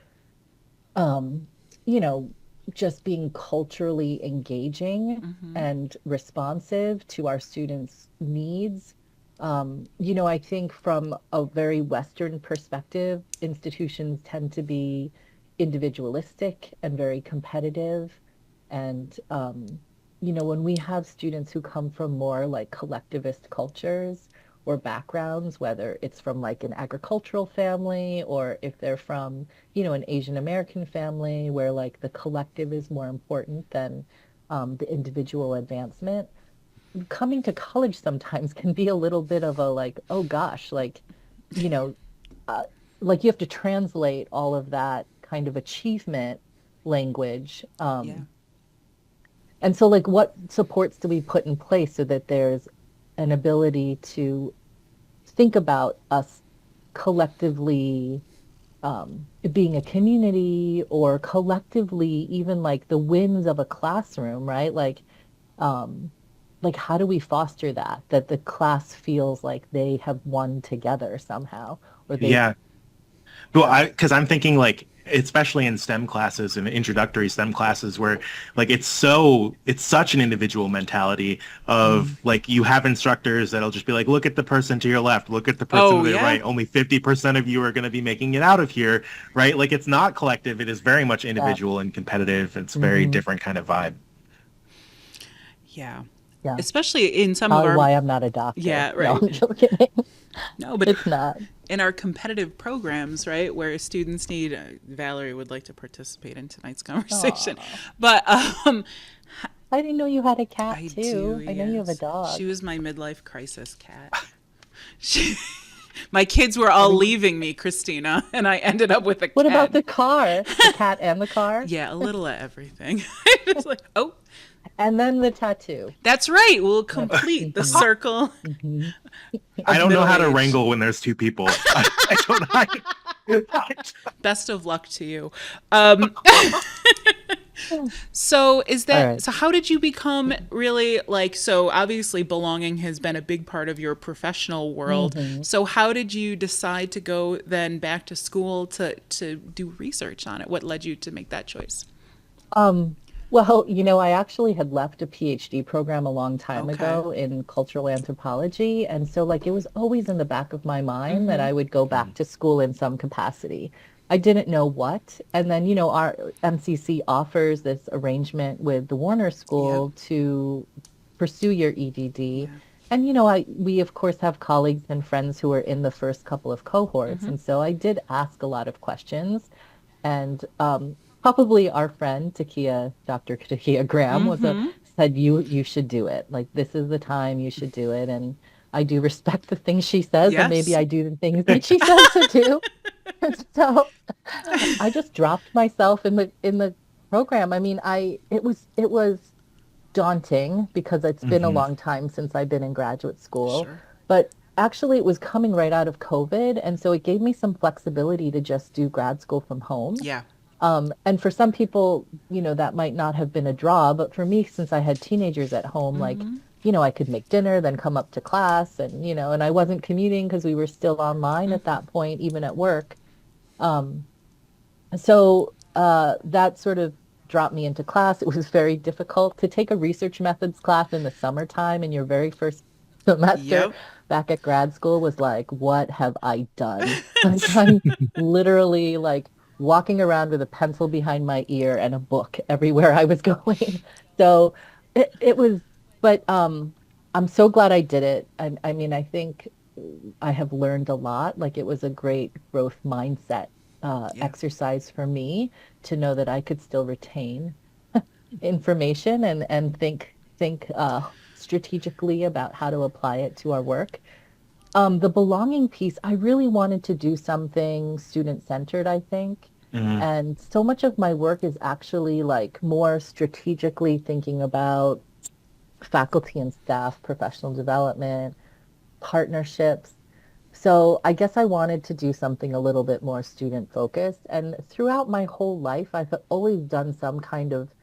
um, you know, just being culturally engaging Mm-hmm. and responsive to our students' needs. I think from a very Western perspective, institutions tend to be individualistic and very competitive. And, when we have students who come from more like collectivist cultures or backgrounds, whether it's from like an agricultural family or if they're from an Asian American family where like the collective is more important than the individual advancement. Coming to college sometimes can be a little bit of a like, oh gosh, you know, uh, like you have to translate all of that kind of achievement language. Yeah. And so like what supports do we put in place so that there's an ability to think about us collectively being a community or collectively even like the wins of a classroom, right? Um, like how do we foster that the class feels like they have won together somehow, or they've, Yeah. Well, yeah. because I'm thinking like, especially in STEM classes and introductory STEM classes where like it's such an individual mentality Mm, of like you have instructors that'll just be like, look at the person to your left, look at the person Oh to the yeah. right. Only 50% of you are going to be making it out of here, right? Like it's not collective. It is very much yeah. individual and competitive. It's a very Hmm. different kind of vibe. Yeah. Yeah. Especially in some of Probably our, why I'm not a doctor. yeah, No, right. I'm joking. No, but It's not. in our competitive programs, right, where students need, Valerie would like to participate in tonight's conversation, Aw. but I didn't know you had a cat I do, too. I know you have a yes. She dog. was my midlife crisis cat. She, my kids were I all mean, leaving me, Christina, and I ended up with a what cat. about the car? The cat and the car? Yeah, a little of everything. It's like, oh, And then the tattoo. that's right. We'll Yep. complete the Hmm. circle Hmm. I of don't know middle how to age. wrangle when there's two people. I don't. Best of luck to you. Um, All So is that right. so how did you become really like so obviously belonging has been a big part of your professional world. Hmm. So how did you decide to go then back to school to do research on it? What led you to make that choice? Um, well, I actually had left a PhD program a long time Okay. ago in cultural anthropology. And so, like, it was always in the back of my mind that Mhm. I would go back to school in some capacity. I didn't know what. And then, our MCC offers this arrangement with the Warner Yep. School to pursue your EDD. Yeah. And, we of course have colleagues and friends who are in the first couple of cohorts. Mhm. And so I did ask a lot of questions. And probably our friend Takia, Dr. Takia Graham Mm-hmm. said you should do it. Like this is the time you should do it. And I do respect the things she says, and maybe Yes. I do the things that she says to do. So I just dropped myself in the program. I mean, it was daunting because it's been a Hmm. long time since I've been in graduate school, Sure. but actually it was coming right out of COVID, and so it gave me some flexibility to just do grad school from home. Yeah. And for some people, that might not have been a draw, but for me, since I had teenagers at home, like, Mm-hmm. I could make dinner, then come up to class, and and I wasn't commuting because we were still online at Mm-hmm. that point, even at work. Um, so that sort of dropped me into class. It was very difficult to take a research methods class in the summertime in your very first semester Yep. back at grad school was like, what have I done? Like I'm literally like walking around with a pencil behind my ear and a book everywhere I was going. So it was, but I'm so glad I did it. I mean, I think I have learned a lot. Like it was a great growth mindset Yeah. exercise for me to know that I could still retain information and think strategically about how to apply it to our work. The belonging piece, I really wanted to do something student-centered, I think. Hmm. And so much of my work is actually like more strategically thinking about faculty and staff, professional development, partnerships. So I guess I wanted to do something a little bit more student focused. And throughout my whole life, I've always done some kind of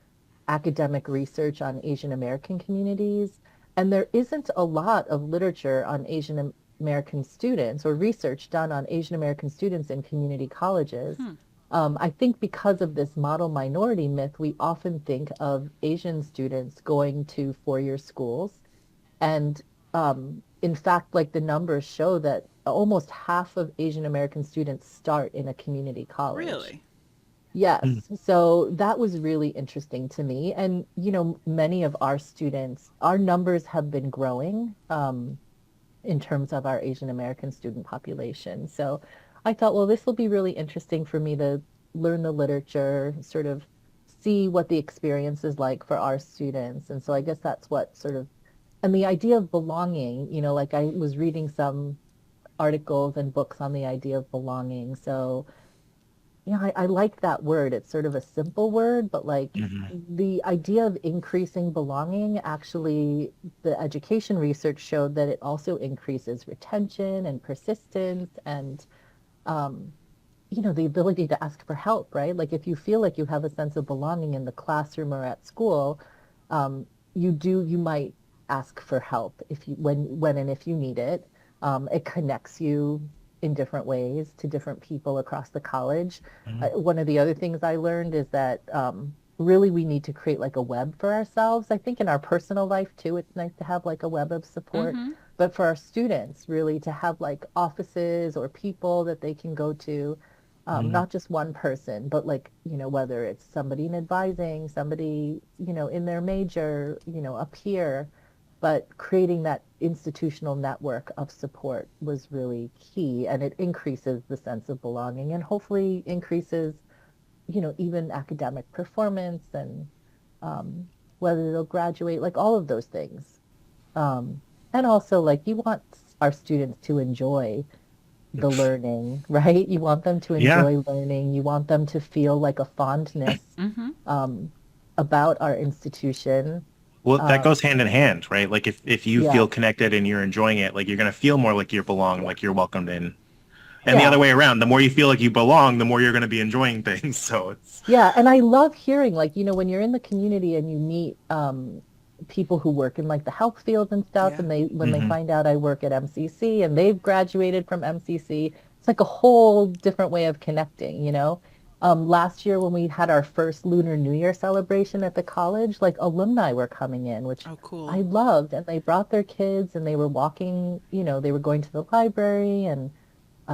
academic research on Asian American communities. And there isn't a lot of literature on Asian American students or research done on Asian American students in community colleges. Hmm. I think because of this model minority myth, we often think of Asian students going to four-year schools and in fact, like the numbers show that almost half of Asian American students start in a community college. Really? Yes. So that was really interesting to me. And, many of our students, our numbers have been growing in terms of our Asian American student population. So I thought, well, this will be really interesting for me to learn the literature, sort of see what the experience is like for our students. And so I guess that's what sort of and the idea of belonging, like I was reading some articles and books on the idea of belonging. So, I like that word. It's sort of a simple word, but like Hmm. the idea of increasing belonging, actually, the education research showed that it also increases retention and persistence and, um, the ability to ask for help, right? Like if you feel like you have a sense of belonging in the classroom or at school, um, you might ask for help if you when and if you need it. It connects you in different ways to different people across the college. One of the other things I learned is that really we need to create like a web for ourselves. I think in our personal life too, it's nice to have like a web of support, Mm-hmm. but for our students, really to have like offices or people that they can go to, Hmm. not just one person, but like, whether it's somebody in advising, somebody, in their major, a peer, but creating that institutional network of support was really key. And it increases the sense of belonging and hopefully increases, even academic performance and whether they'll graduate, like all of those things. And also, like, you want our students to enjoy the learning, right? You want them to Yeah. enjoy learning. You want them to feel like a fondness Mm-hmm. um, about our institution. Well, that Um, goes hand in hand, right? Like if you feel yes, connected and you're enjoying it, like you're gonna feel more like you belong, like you're welcomed in. And the other yeah, way around, the more you feel like you belong, the more you're gonna be enjoying things. So it's yeah. And I love hearing, like, when you're in the community and you meet people who work in like the health field and stuff, Yeah. and when they hmm. find out I work at MCC and they've graduated from MCC, it's like a whole different way of connecting. Last year when we had our first Lunar New Year celebration at the college, like alumni were coming in, which Oh, I cool. loved, and they brought their kids and they were walking, they were going to the library and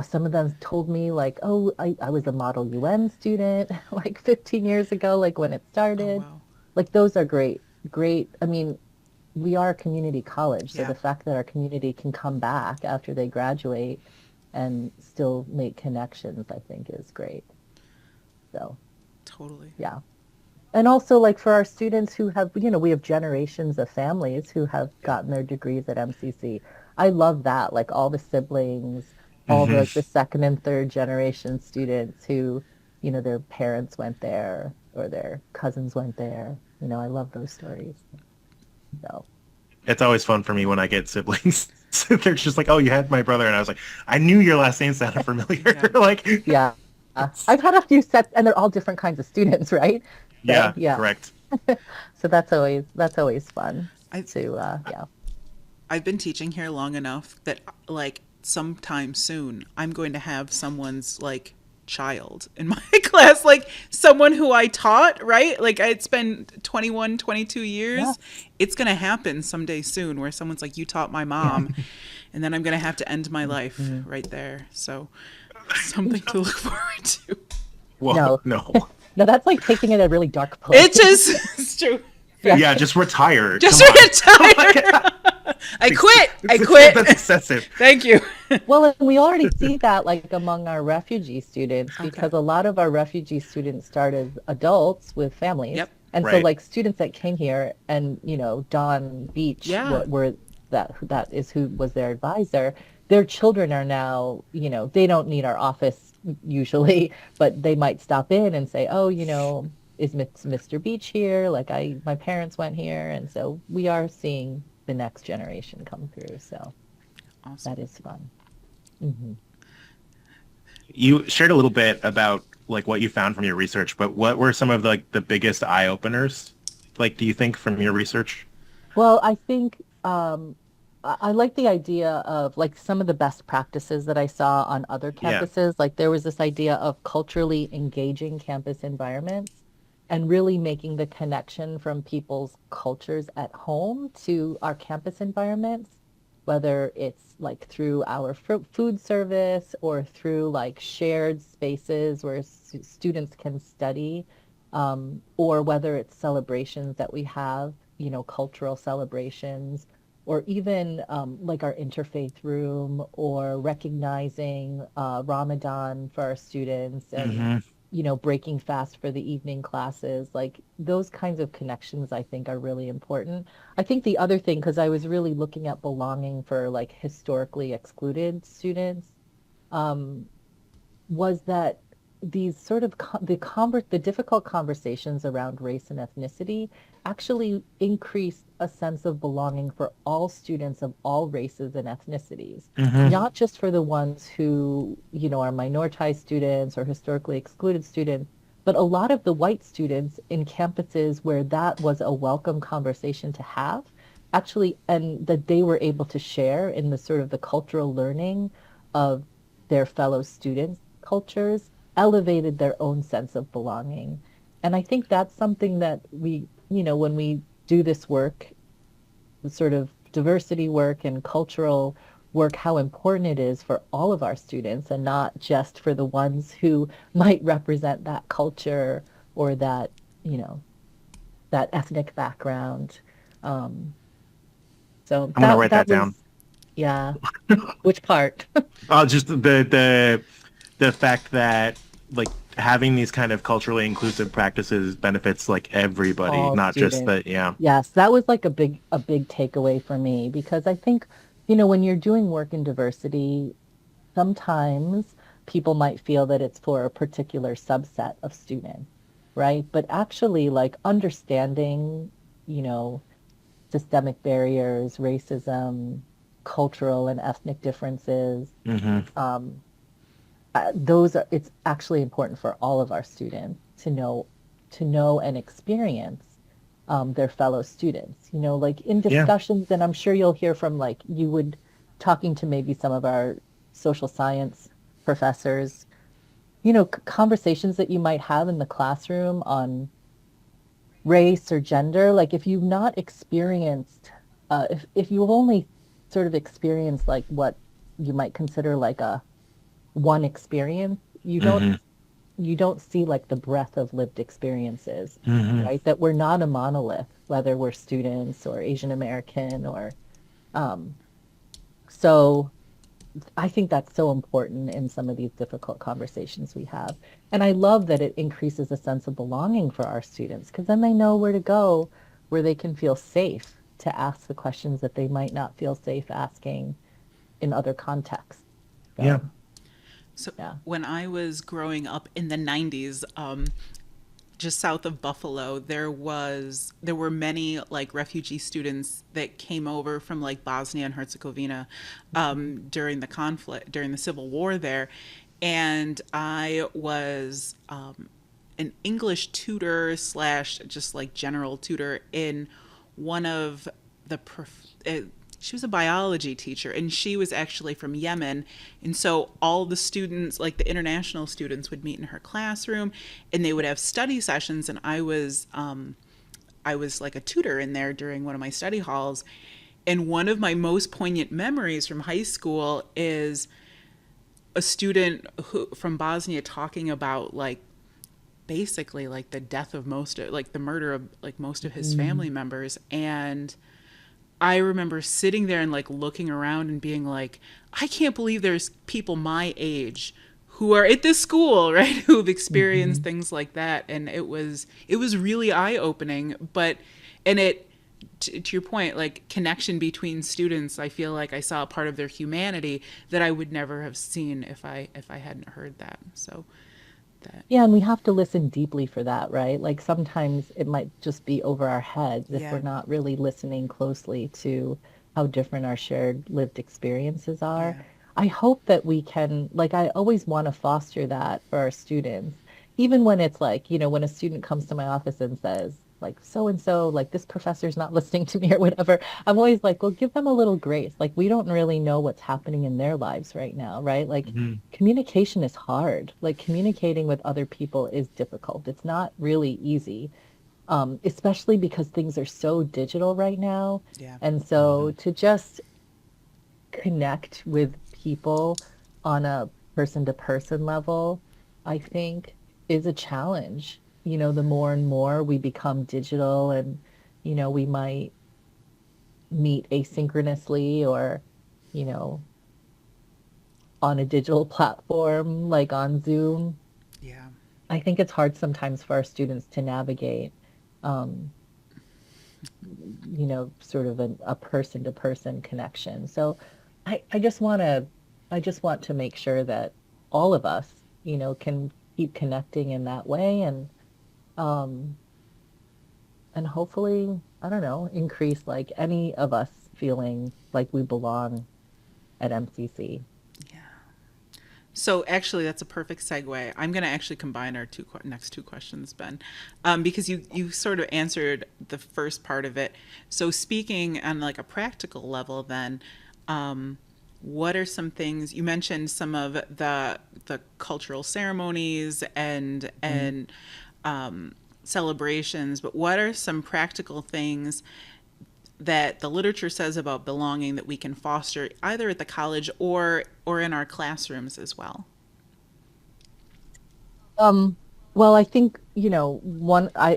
some of them told me like, oh, I was a Model UN student like 15 years ago, like when it Oh, started. wow. Like those are great, great. I mean, we are a community college, so Yeah. the fact that our community can come back after they graduate and still make connections, I think is great. So, Totally. Yeah. And also, like for our students who have, we have generations of families who have gotten their degrees at MCC. I love that, like all the siblings, all the Hmm. like the second and third generation students who, their parents went there or their cousins went there. I love those stories. So, It's always fun for me when I get siblings. They're just like, "Oh, you had my brother," and I was like, "I knew your last name sounded familiar." Yeah. Like, yeah. I've had a few sets and they're all different kinds of students, right? So, yeah, yeah. correct. So that's always fun I to yeah. I've been teaching here long enough that like sometime soon I'm going to have someone's like child in my class, like someone who I taught, right? Like it's been 21, 22 Yeah. years. It's going to happen someday soon where someone's like, you taught my Yeah. mom, and then I'm going to have to end my life Mhm. right there. So something to look forward to. Well, No. no. No, that's like taking it a really dark place. It just, it's true. Yeah. Yeah, just retire. Just Come on. retire. I quit. I That's quit. excessive. Thank you. Well, and we already see that like among our refugee students Okay. because a lot of our refugee students started adults with families. Yep. And so Right. like students that came here and, Don Beach Yeah. were that is who was their advisor. Their children are now, they don't need our office usually, but they might stop in and say, "Oh, is Mr. Beach here? Like my parents went here." And so we are seeing the next generation come through. So Awesome. that is fun. Hmm. You shared a little bit about like what you found from your research, but what were some of like the biggest eye openers? Like, do you think from your research? Well, I think I like the idea of like some of the best practices that I saw on other Yeah. campuses. Like there was this idea of culturally engaging campus environments and really making the connection from people's cultures at home to our campus environments, whether it's like through our food service or through like shared spaces where students can study, or whether it's celebrations that we have, cultural celebrations, or even like our interfaith room, or recognizing Ramadan for our students and, Hmm. breaking fast for the evening classes. Like those kinds of connections, I think, are really important. I think the other thing, because I was really looking at belonging for like historically excluded students, um, was that these sort of the difficult conversations around race and ethnicity actually increased a sense of belonging for all students of all races and ethnicities, Hmm. not just for the ones who, are minoritized students or historically excluded students, but a lot of the white students in campuses where that was a welcome conversation to have, actually, and that they were able to share in the sort of the cultural learning of their fellow students' cultures, elevated their own sense of belonging. And I think that's something that we, when we do this work, the sort of diversity work and cultural work, how important it is for all of our students and not just for the ones who might represent that culture or that, you know, that ethnic background. Um, so I'm gonna that write that that down. was, yeah. Which part? Just the fact that like having these kind of culturally inclusive practices benefits like everybody, All not just students. the yeah. Yes, that was like a big takeaway for me because I think, when you're doing work in diversity, sometimes people might feel that it's for a particular subset of students, right? But actually like understanding, you know, systemic barriers, racism, cultural and ethnic differences, Hmm. um, those are it's actually important for all of our students to know and experience their fellow students, like in Yeah. discussions. And I'm sure you'll hear from like you would talking to maybe some of our social science professors, conversations that you might have in the classroom on race or gender. Like if you've not experienced, if you've only sort of experienced like what you might consider like a one experience, you don't Hmm. you don't see like the breadth of lived experiences, Hmm. right? That we're not a monolith, whether we're students or Asian American or um, so I think that's so important in some of these difficult conversations we have. And I love that it increases a sense of belonging for our students because then they know where to go, where they can feel safe to ask the questions that they might not feel safe asking in other contexts. Yeah. So, So yeah. when I was growing up in the 90s, just south of Buffalo, there were many like refugee students that came over from like Bosnia and Herzegovina during the conflict, during the civil war there, and I was an English tutor slash just like general tutor in one of the she was a biology teacher and she was actually from Yemen. And so all the students, like the international students, would meet in her classroom and they would have study sessions. And I was like a tutor in there during one of my study halls. And one of my most poignant memories from high school is a student from Bosnia talking about like basically like the death of most of, like the murder of like most of his Mm, family members. And I remember sitting there and like looking around and being like, I can't believe there's people my age who are at this school, right? Who've experienced mhm. things like that. And it was really eye opening, but, and it, to your point, like connection between students, I feel like I saw a part of their humanity that I would never have seen if I hadn't heard that. So that, Yeah, and we have to listen deeply for that, right? Like sometimes it might just be over our heads if we're yeah, not really listening closely to how different our shared lived experiences are. yeah. I hope that we can, like, I always want to foster that for our students, even when it's like, when a student comes to my office and says, like, so and so, like, this professor's not listening to me or whatever. I'm always like, well, give them a little grace. Like, we don't really know what's happening in their lives right now, right? Like, Mhm. communication is hard. Like communicating with other people is difficult. It's not really easy, especially because things are so digital right now. Yeah. And so Mhm. to just connect with people on a person to person level, I think is a challenge. The more and more we become digital and, we might meet asynchronously or, you know, on a digital platform like on Zoom. Yeah. I think it's hard sometimes for our students to navigate, um, sort of a person to person connection. So I just I just want to make sure that all of us, can keep connecting in that way um, and hopefully, I don't know, increase like any of us feeling like we belong at MCC. Yeah. So actually, that's a perfect segue. I'm going to actually combine our next two questions, Ben, because you sort of answered the first part of it. So speaking on like a practical level, then, um, what are some things you mentioned? Some of the cultural ceremonies Mhm. and celebrations, but what are some practical things that the literature says about belonging that we can foster either at the college or in our classrooms as well? Um, well, I think,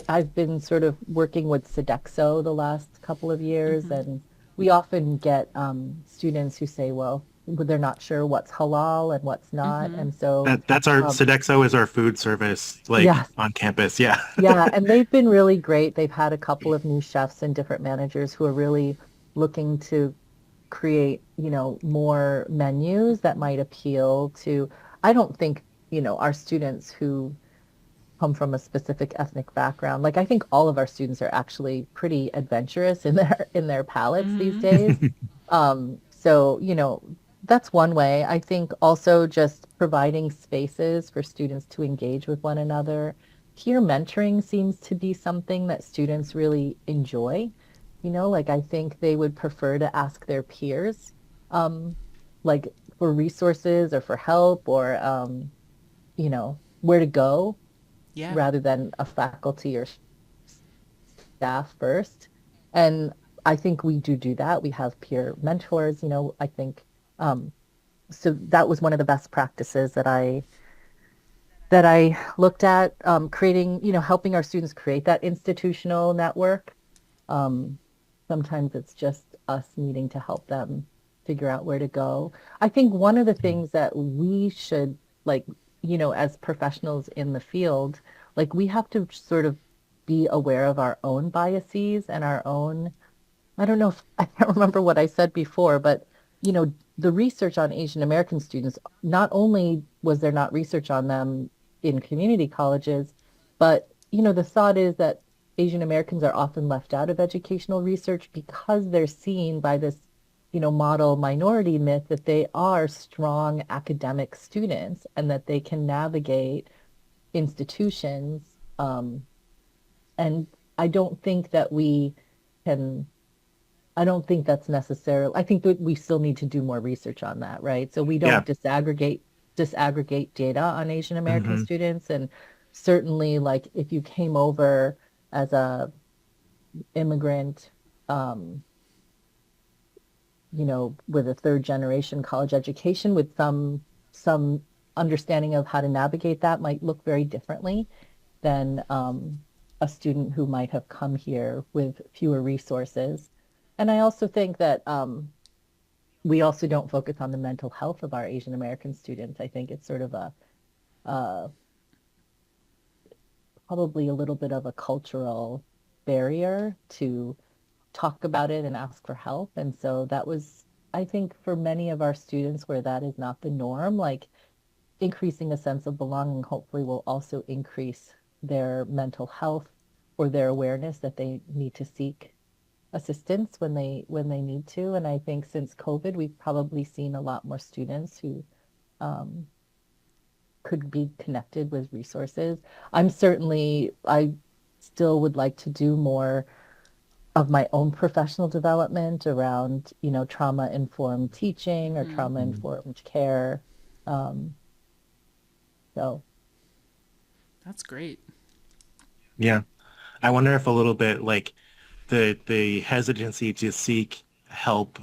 I've been sort of working with Sodexo the last couple of years, Mm-hmm. and we often get students who say, well, they're not sure what's halal and what's not. Mm-hmm. And so, That's our um, Sodexo is our food service, like yes, on campus. Yeah. yeah, and they've been really great. They've had a couple of new chefs and different managers who are really looking to create, more menus that might appeal to, I don't think, our students who come from a specific ethnic background. Like I think all of our students are actually pretty adventurous in their palettes these Mm-hmm. days. So, that's one way. I think also just providing spaces for students to engage with one another. Peer mentoring seems to be something that students really enjoy. Like I think they would prefer to ask their peers, um, like for resources or for help or, where to go Yeah. rather than a faculty or staff first. And I think we do that. We have peer mentors, I think um, so that was one of the best practices that I looked at creating, helping our students create that institutional network. Um, Sometimes it's just us needing to help them, figure out where to go. I think one of the things that we should like, as professionals in the field, like we have to sort of be aware of our own biases and our own, I don't know if I can't remember what I said before, but the research on Asian American students, not only was there not research on them in community colleges, but the thought is that Asian Americans are often left out of educational research because they're seen by this, model minority myth that they are strong academic students and that they can navigate institutions. And I don't think that we can I don't think that's necessarily, I think that we still need to do more research on that, right? So we Yeah. don't disaggregate data on Asian American Hmm. students. And certainly like if you came over as a immigrant, um, with a third generation college education with some understanding of how to navigate that might look very differently than a student who might have come here with fewer resources. And I also think that we also don't focus on the mental health of our Asian American students. I think it's sort of uh, probably a little bit of a cultural barrier to talk about it and ask for help. And so that was, I think, for many of our students where that is not the norm, like increasing a sense of belonging hopefully will also increase their mental health or their awareness that they need to seek assistance when they need to. And I think since COVID, we've probably seen a lot more students who um, could be connected with resources. I still would like to do more of my own professional development around, trauma-informed teaching or Mm, trauma-informed care. Um, so, that's great. Yeah. I wonder if a little bit like the hesitancy to seek help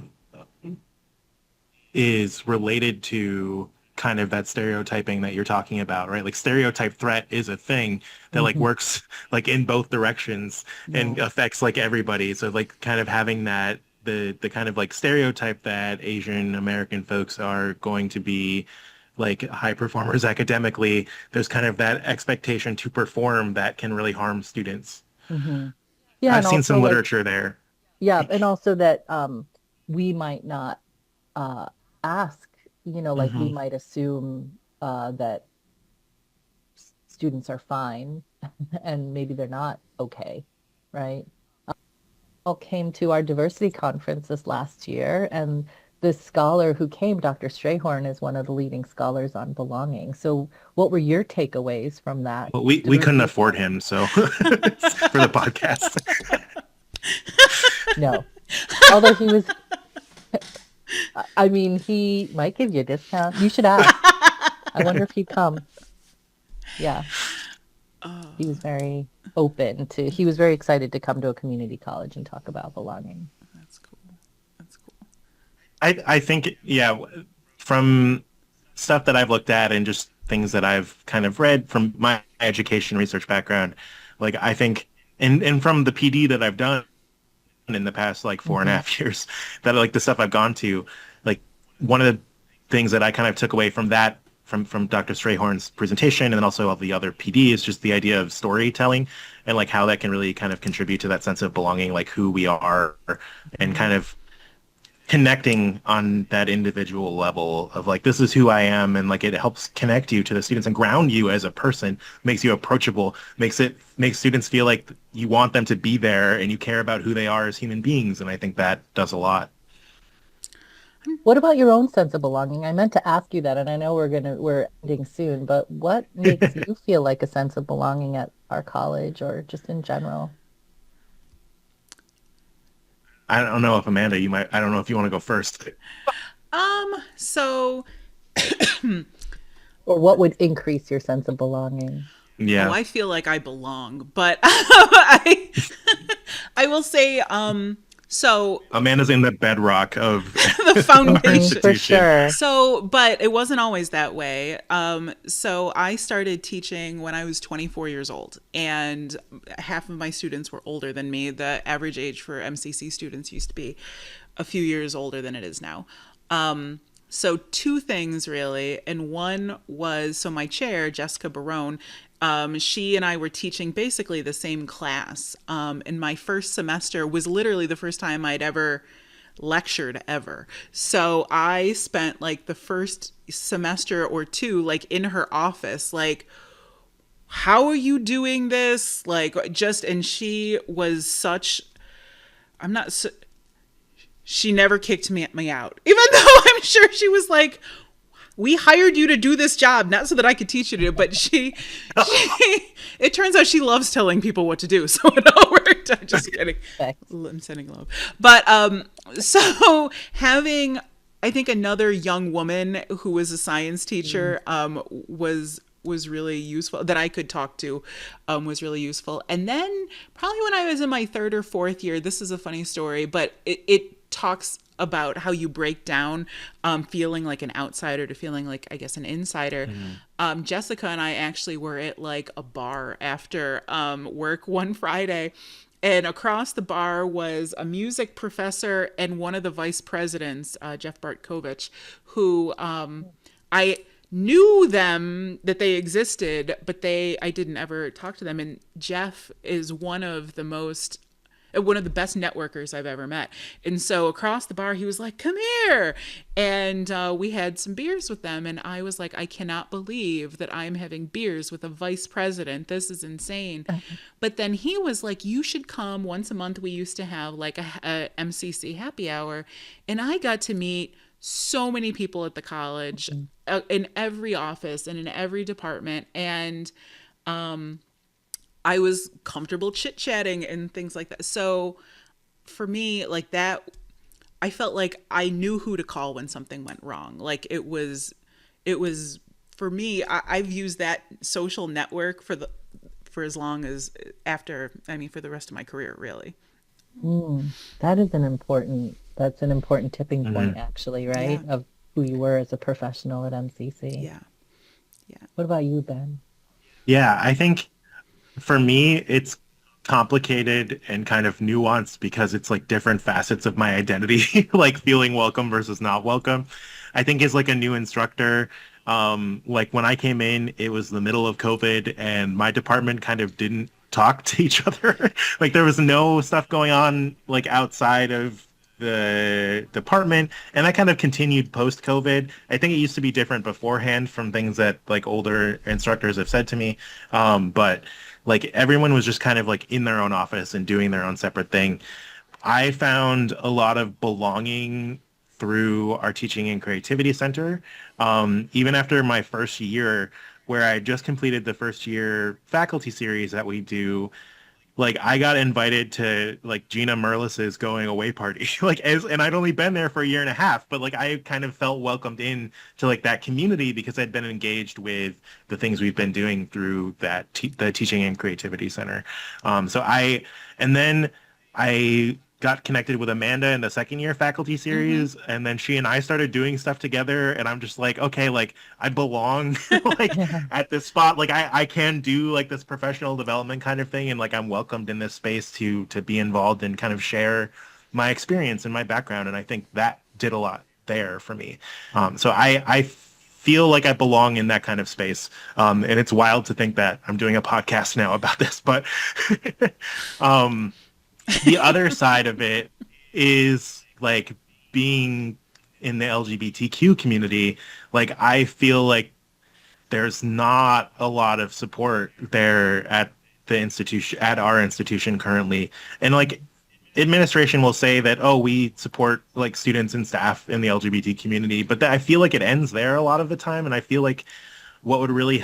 is related to kind of that stereotyping that you're talking about, right? Like stereotype threat is a thing that like mhm, works like in both directions and yeah. affects like everybody. So like kind of having that the kind of like stereotype that Asian American folks are going to be like high performers academically, there's kind of that expectation to perform that can really harm students. Hmm. Yeah, I've and seen also some like, literature there. yeah, and also that we might not uh, ask, like we Hmm. might assume that students are fine and maybe they're not okay, right? All came to our diversity conference this last year, and this scholar who came, Dr. Strayhorn, is one of the leading scholars on belonging. So, what were your takeaways from that But we couldn't diversity afford conference? him, so for the podcast. No, although he was, I mean, he might give you a discount. You should ask. I wonder if he'd come. Yeah, he was very he was very excited to come to a community college and talk about belonging. That's cool. That's cool. I think yeah, from stuff that I've looked at and just things that I've kind of read from my education research background, like I think and from the PD that I've done in the past like four and a Hmm. half years, that like the stuff I've gone to, like one of the things that I kind of took away from that from Dr. Strayhorn's presentation and then also all the other PD is just the idea of storytelling and like how that can really kind of contribute to that sense of belonging, like who we are and Hmm. kind of connecting on that individual level of like this is who I am and like it helps connect you to the students and ground you as a person, makes you approachable, makes students feel like you want them to be there and you care about who they are as human beings, and I think that does a lot. What about your own sense of belonging? I meant to ask you that, and I know we're ending soon, but what makes you feel like a sense of belonging at our college or just in general? I don't know if Amanda, you might, I don't know if you want to go first. So, Or what would increase your sense of belonging? oh, Yeah. I feel like I belong, but I will say, so Amanda's in the bedrock of the our Hmm, foundation. for institution. sure. So, but it wasn't always that way. So I started teaching when I was 24 years old, and half of my students were older than me. The average age for MCC students used to be a few years older than it is now. So two things really, and one was, so my chair, Jessica Barone, she and I were teaching basically the same class. And my first semester was literally the first time I'd ever lectured ever. So I spent like the first semester or two like in her office, like, how are you doing this? Like, just, and she was such, I'm not so, she never kicked me out, even though I'm sure she was like, we hired you to do this job not so that I could teach you to do, but she it turns out she loves telling people what to do, so it all worked. I'm just kidding. Thanks. I'm sending love. But so having, I think, another young woman who was a science teacher was really useful, that I could talk to, was really useful. And then probably when I was in my third or fourth year, this is a funny story, but it talks about how you break down feeling like an outsider to feeling like, I guess, an insider. Jessica and I actually were at like a bar after work one Friday, and across the bar was a music professor and one of the vice presidents, Jeff Bartkovich, who I knew them, that they existed, but I didn't ever talk to them. And Jeff is one of the best networkers I've ever met. And so across the bar, he was like, come here. And we had some beers with them. And I was like, I cannot believe that I'm having beers with a vice president. This is insane. But then he was like, you should come once a month. We used to have like a MCC happy hour. And I got to meet so many people at the college, in every office and in every department. And I was comfortable chit-chatting and things like that. So for me, like that, I felt like I knew who to call when something went wrong. Like it was for me, I've used that social network for as long as for the rest of my career, really. That is that's an important tipping point, actually, right? Yeah. Of who you were as a professional at MCC. Yeah. Yeah. What about you, Ben? Yeah, I think for me, it's complicated and kind of nuanced because it's like different facets of my identity, like feeling welcome versus not welcome. I think as like a new instructor, like when I came in, it was the middle of COVID and my department kind of didn't talk to each other. Like there was no stuff going on like outside of the department, and that kind of continued post COVID. I think it used to be different beforehand from things that like older instructors have said to me, but like everyone was just kind of like in their own office and doing their own separate thing. I found a lot of belonging through our teaching and creativity center. Even after my first year, where I just completed the first year faculty series that we do, like I got invited to like Gina Merlis's going away party, and I'd only been there for a year and a half, but like I kind of felt welcomed in to like that community because I'd been engaged with the things we've been doing through that the Teaching and Creativity Center. And then I got connected with Amanda in the second year faculty series, and then she and I started doing stuff together, and I'm just like, okay, like I belong like at this spot, like I can do like this professional development kind of thing, and like I'm welcomed in this space to be involved and kind of share my experience and my background, and I think that did a lot there for me. So I feel like I belong in that kind of space, and it's wild to think that I'm doing a podcast now about this, but the other side of it is like being in the LGBTQ community. Like I feel like there's not a lot of support there at the institution, at our institution currently. And like administration will say that, oh, we support like students and staff in the LGBT community, but I feel like it ends there a lot of the time. And I feel like what would really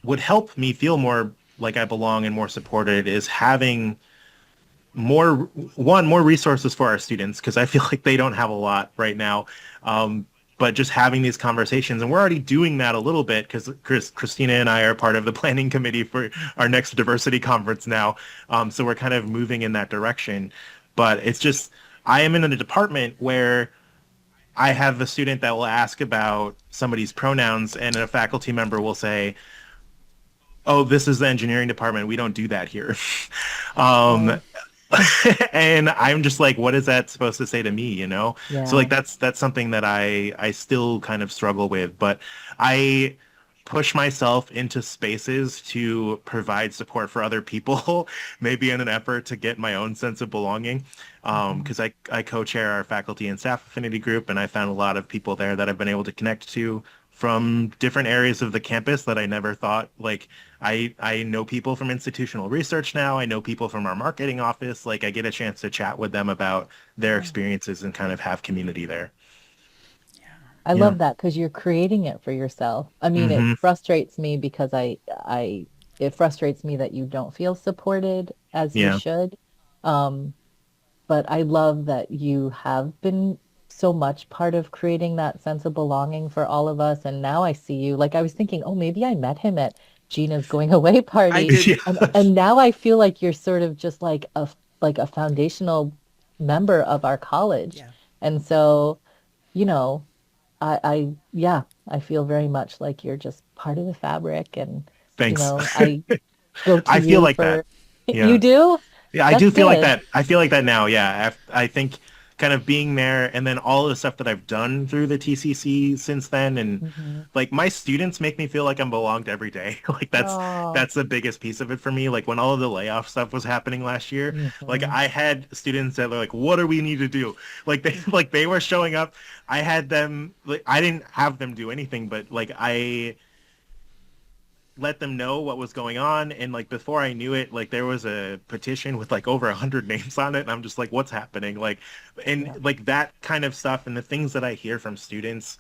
would help me feel more like I belong and more supported is having more resources for our students, because I feel like they don't have a lot right now. But just having these conversations, and we're already doing that a little bit because Christina and I are part of the planning committee for our next diversity conference now. So we're kind of moving in that direction. But it's just, I am in a department where I have a student that will ask about somebody's pronouns, and a faculty member will say, oh, this is the engineering department, we don't do that here. And I'm just like, what is that supposed to say to me, you know? So like Yeah. that's something that I still kind of struggle with, but I push myself into spaces to provide support for other people, maybe in an effort to get my own sense of belonging. Mhm. Because I co-chair our faculty and staff affinity group, and I found a lot of people there that I've been able to connect to from different areas of the campus that I never thought. Like I know people from institutional research now. I know people from our marketing office. Like I get a chance to chat with them about their Yeah. experiences and kind of have community there. I Yeah. love that because you're creating it for yourself. I mean, it Hmm. frustrates me because it frustrates me that you don't feel supported as you Yeah. should. Um, but I love that you have been so much part of creating that sense of belonging for all of us. And now I see you, like I was thinking, oh, maybe I met him at Gina's going away I party. did. And now I feel like you're sort of just like a foundational member of our college. Yeah. And so, you know, yeah, I feel very much like you're just part of the fabric. And, Thanks. I go to I feel you like that. for, you Yeah. do? Yeah, I That's do feel like good. that. I feel like that now. Yeah. I think kind of being there and then all of the stuff that I've done through the TCC since then. And Hmm. like my students make me feel like I'm belonged every day. Like Oh, that's the biggest piece of it for me. Like when all of the layoff stuff was happening last year, like hmm. I had students that were like, what do we need to do? Like they like they were showing up. I had them like I didn't have them do anything, but like I let them know what was going on, and like before I knew it, like there was a petition with like over 100 names on it, and I'm just like, what's happening? Like, and Yeah. like that kind of stuff and the things that I hear from students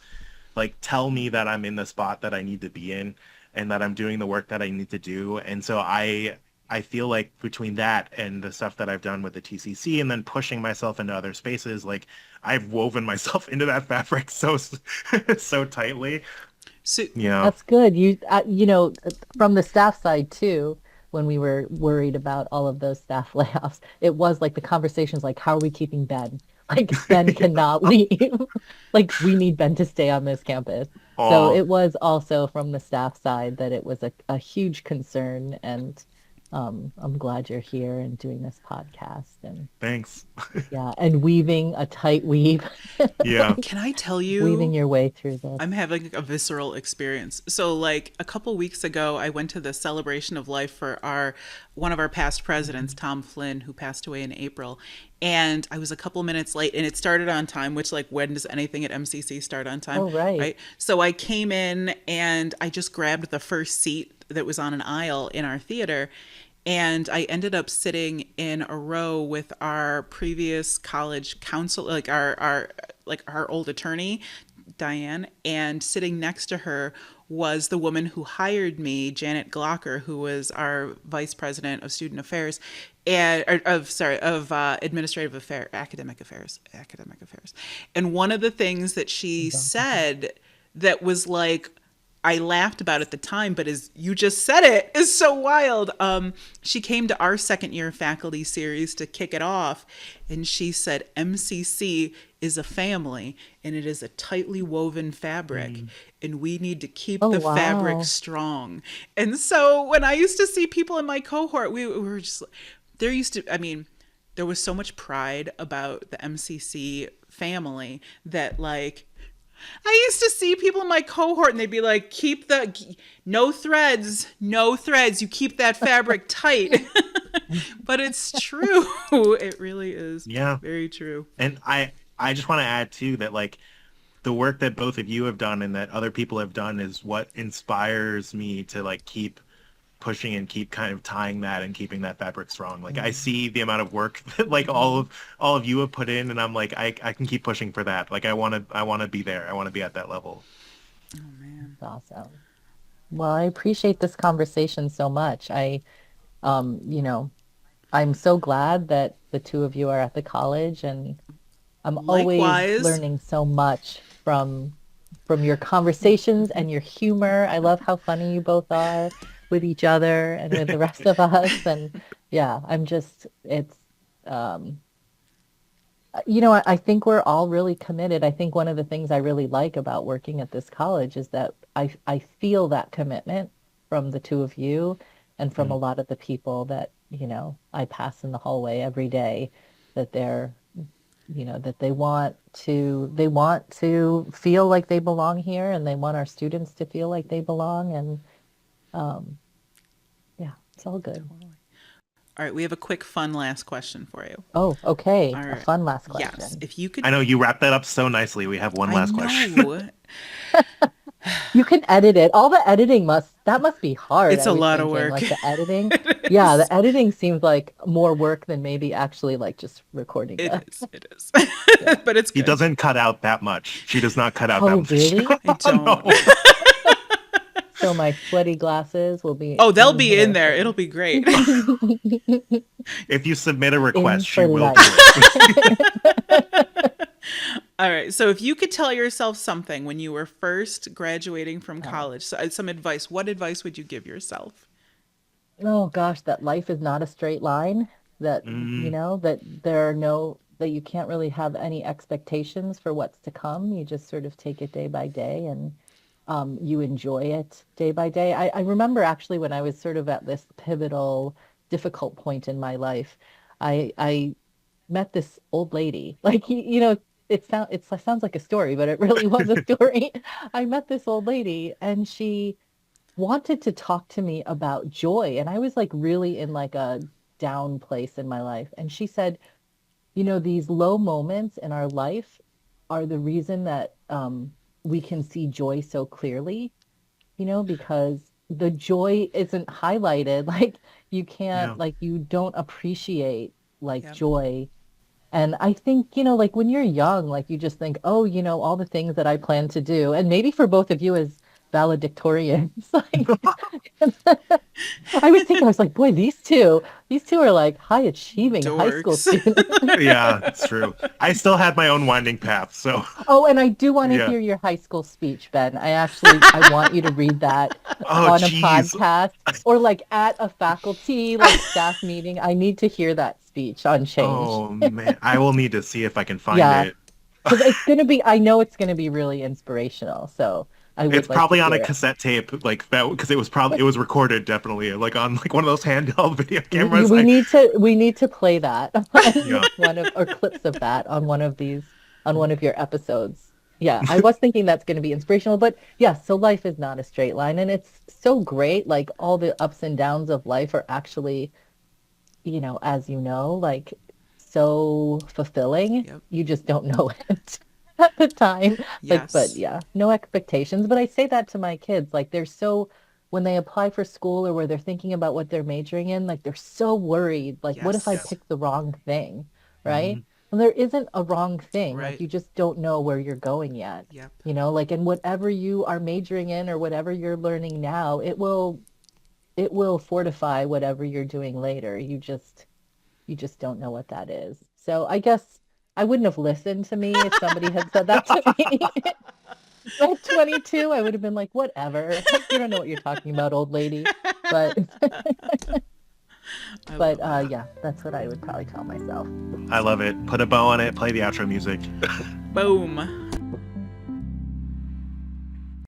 like tell me that I'm in the spot that I need to be in and that I'm doing the work that I need to do. And so I feel like between that and the stuff that I've done with the TCC and then pushing myself into other spaces, like I've woven myself into that fabric so so tightly. So You know. That's good. From the staff side too, when we were worried about all of those staff layoffs, it was like the conversations like, how are we keeping Ben? Like Ben cannot leave. Like we need Ben to stay on this campus. So Oh, it was also from the staff side that it was a huge concern. And I'm glad you're here and doing this podcast and thanks. yeah, and weaving a tight weave, Yeah. can I tell weaving you, your way through this. I'm having a visceral experience. So like a couple weeks ago, I went to the celebration of life for our one of our past presidents, Mhm. Tom Flynn, who passed away in April. And I was a couple minutes late and it started on time, which like when does anything at MCC start on time, Oh, right. right? So I came in and I just grabbed the first seat that was on an aisle in our theater. And I ended up sitting in a row with our previous college counsel, like our old attorney, Diane, and sitting next to her was the woman who hired me, Janet Glocker, who was our vice president of student affairs and of administrative affairs, academic affairs. And one of the things that she said that was like I laughed about at the time, but as you just said it, is so wild. She came to our second year faculty series to kick it off, and she said MCC is a family and it is a tightly woven fabric, Mm. and we need to keep Oh, the fabric wow. strong. And so when I used to see people in my cohort, we were just there used to, I mean, there was so much pride about the MCC family that like I used to see people in my cohort and they'd be like, keep the, no threads, no threads. You keep that fabric tight. But it's true. It really is Yeah. very true. And I just want to add too that like the work that both of you have done and that other people have done is what inspires me to like keep pushing and keep kind of tying that and keeping that fabric strong. Like I Mm. see the amount of work that like all of you have put in, and I'm like I can keep pushing for that. Like I want to be there. I want to be at that level. Oh, man. That's awesome. Well, I appreciate this conversation so much. You know, I'm so glad that the two of you are at the college, and I'm always Likewise. learning so much from your conversations and your humor. I love how funny you both are with each other and with the rest of us. And yeah, it's um I think we're all really committed. I think one of the things I really like about working at this college is that I feel that commitment from the two of you and from a Mm. lot of the people I pass in the hallway every day, that they're, that they want to feel like they belong here, and they want our students to feel like they belong. And um, yeah, it's all good. All right, we have a quick, fun last question for you. Oh, okay. All A right. fun last Yes, question. if you could. I know you wrapped that up so nicely. We have one I last question. know. You can edit it. All the editing that must be hard, It's I a was lot of thinking. work. Like the editing. It Yeah, is. the editing seems like more work than maybe actually like just recording It the. is. It is. Yeah. But it's He good. doesn't cut out that much. She does not cut out that Oh, much. really? I don't. No. So my sweaty glasses will be Oh, they'll in be in here there. for It'll be great. If you submit a in request, she for will life. do it. All right. So if you could tell yourself something when you were first graduating from Oh. college, so, some advice, what advice would you give yourself? Oh gosh, that life is not a straight line. That, Mm, that there are no, that you can't really have any expectations for what's to come. You just sort of take it day by day, and you enjoy it day by day. I remember actually when I was sort of at this pivotal, difficult point in my life, I met this old lady. Like, it sounds like a story, but it really was a story. I met this old lady, and she wanted to talk to me about joy. And I was like really in like a down place in my life. And she said, these low moments in our life are the reason that we can see joy so clearly, because the joy isn't highlighted. Like you can't, yeah. like you don't appreciate like Yep. joy. And I think, like when you're young, like you just think, oh, all the things that I plan to do. And maybe for both of you as valedictorians, like I was like, boy, these two are like high achieving high school Dorks. students. Yeah, it's true. I still had my own winding path, so Oh, and I do want to yeah. hear your high school speech, Ben. I want you to read that Oh, on a geez. podcast or like at a faculty, like staff meeting. I need to hear that speech on change. Oh man, I will need to see if I can find Yeah, it. because I know it's going to be really inspirational. So I It's would like to probably on a hear it. cassette tape, like that, because it was recorded definitely, like on like one of those handheld video cameras. We need to play that on Yeah, one of or clips of that on one of your episodes. Yeah, I was thinking that's going to be inspirational, but yeah, so life is not a straight line, and it's so great. Like all the ups and downs of life are actually, as like so fulfilling. Yep. You just don't know it at the time. Like, but Yes. yeah, no expectations. But I say that to my kids. Like, when they apply for school or where they're thinking about what they're majoring in, like, they're so worried. Like, what if I Yes. pick the wrong thing? Right? mhm, Well, there isn't a wrong thing. Like, Right. you just don't know where you're going yet. Yep. Like, and whatever you are majoring in or whatever you're learning now, it will fortify whatever you're doing later. You just don't know what that is. So I guess I wouldn't have listened to me if somebody had said that to me at 22. I would have been like, whatever. You don't know what you're talking about, old lady. But I but love that. yeah, that's what I would probably tell myself. I love it. Put a bow on it. Play the outro music. Boom.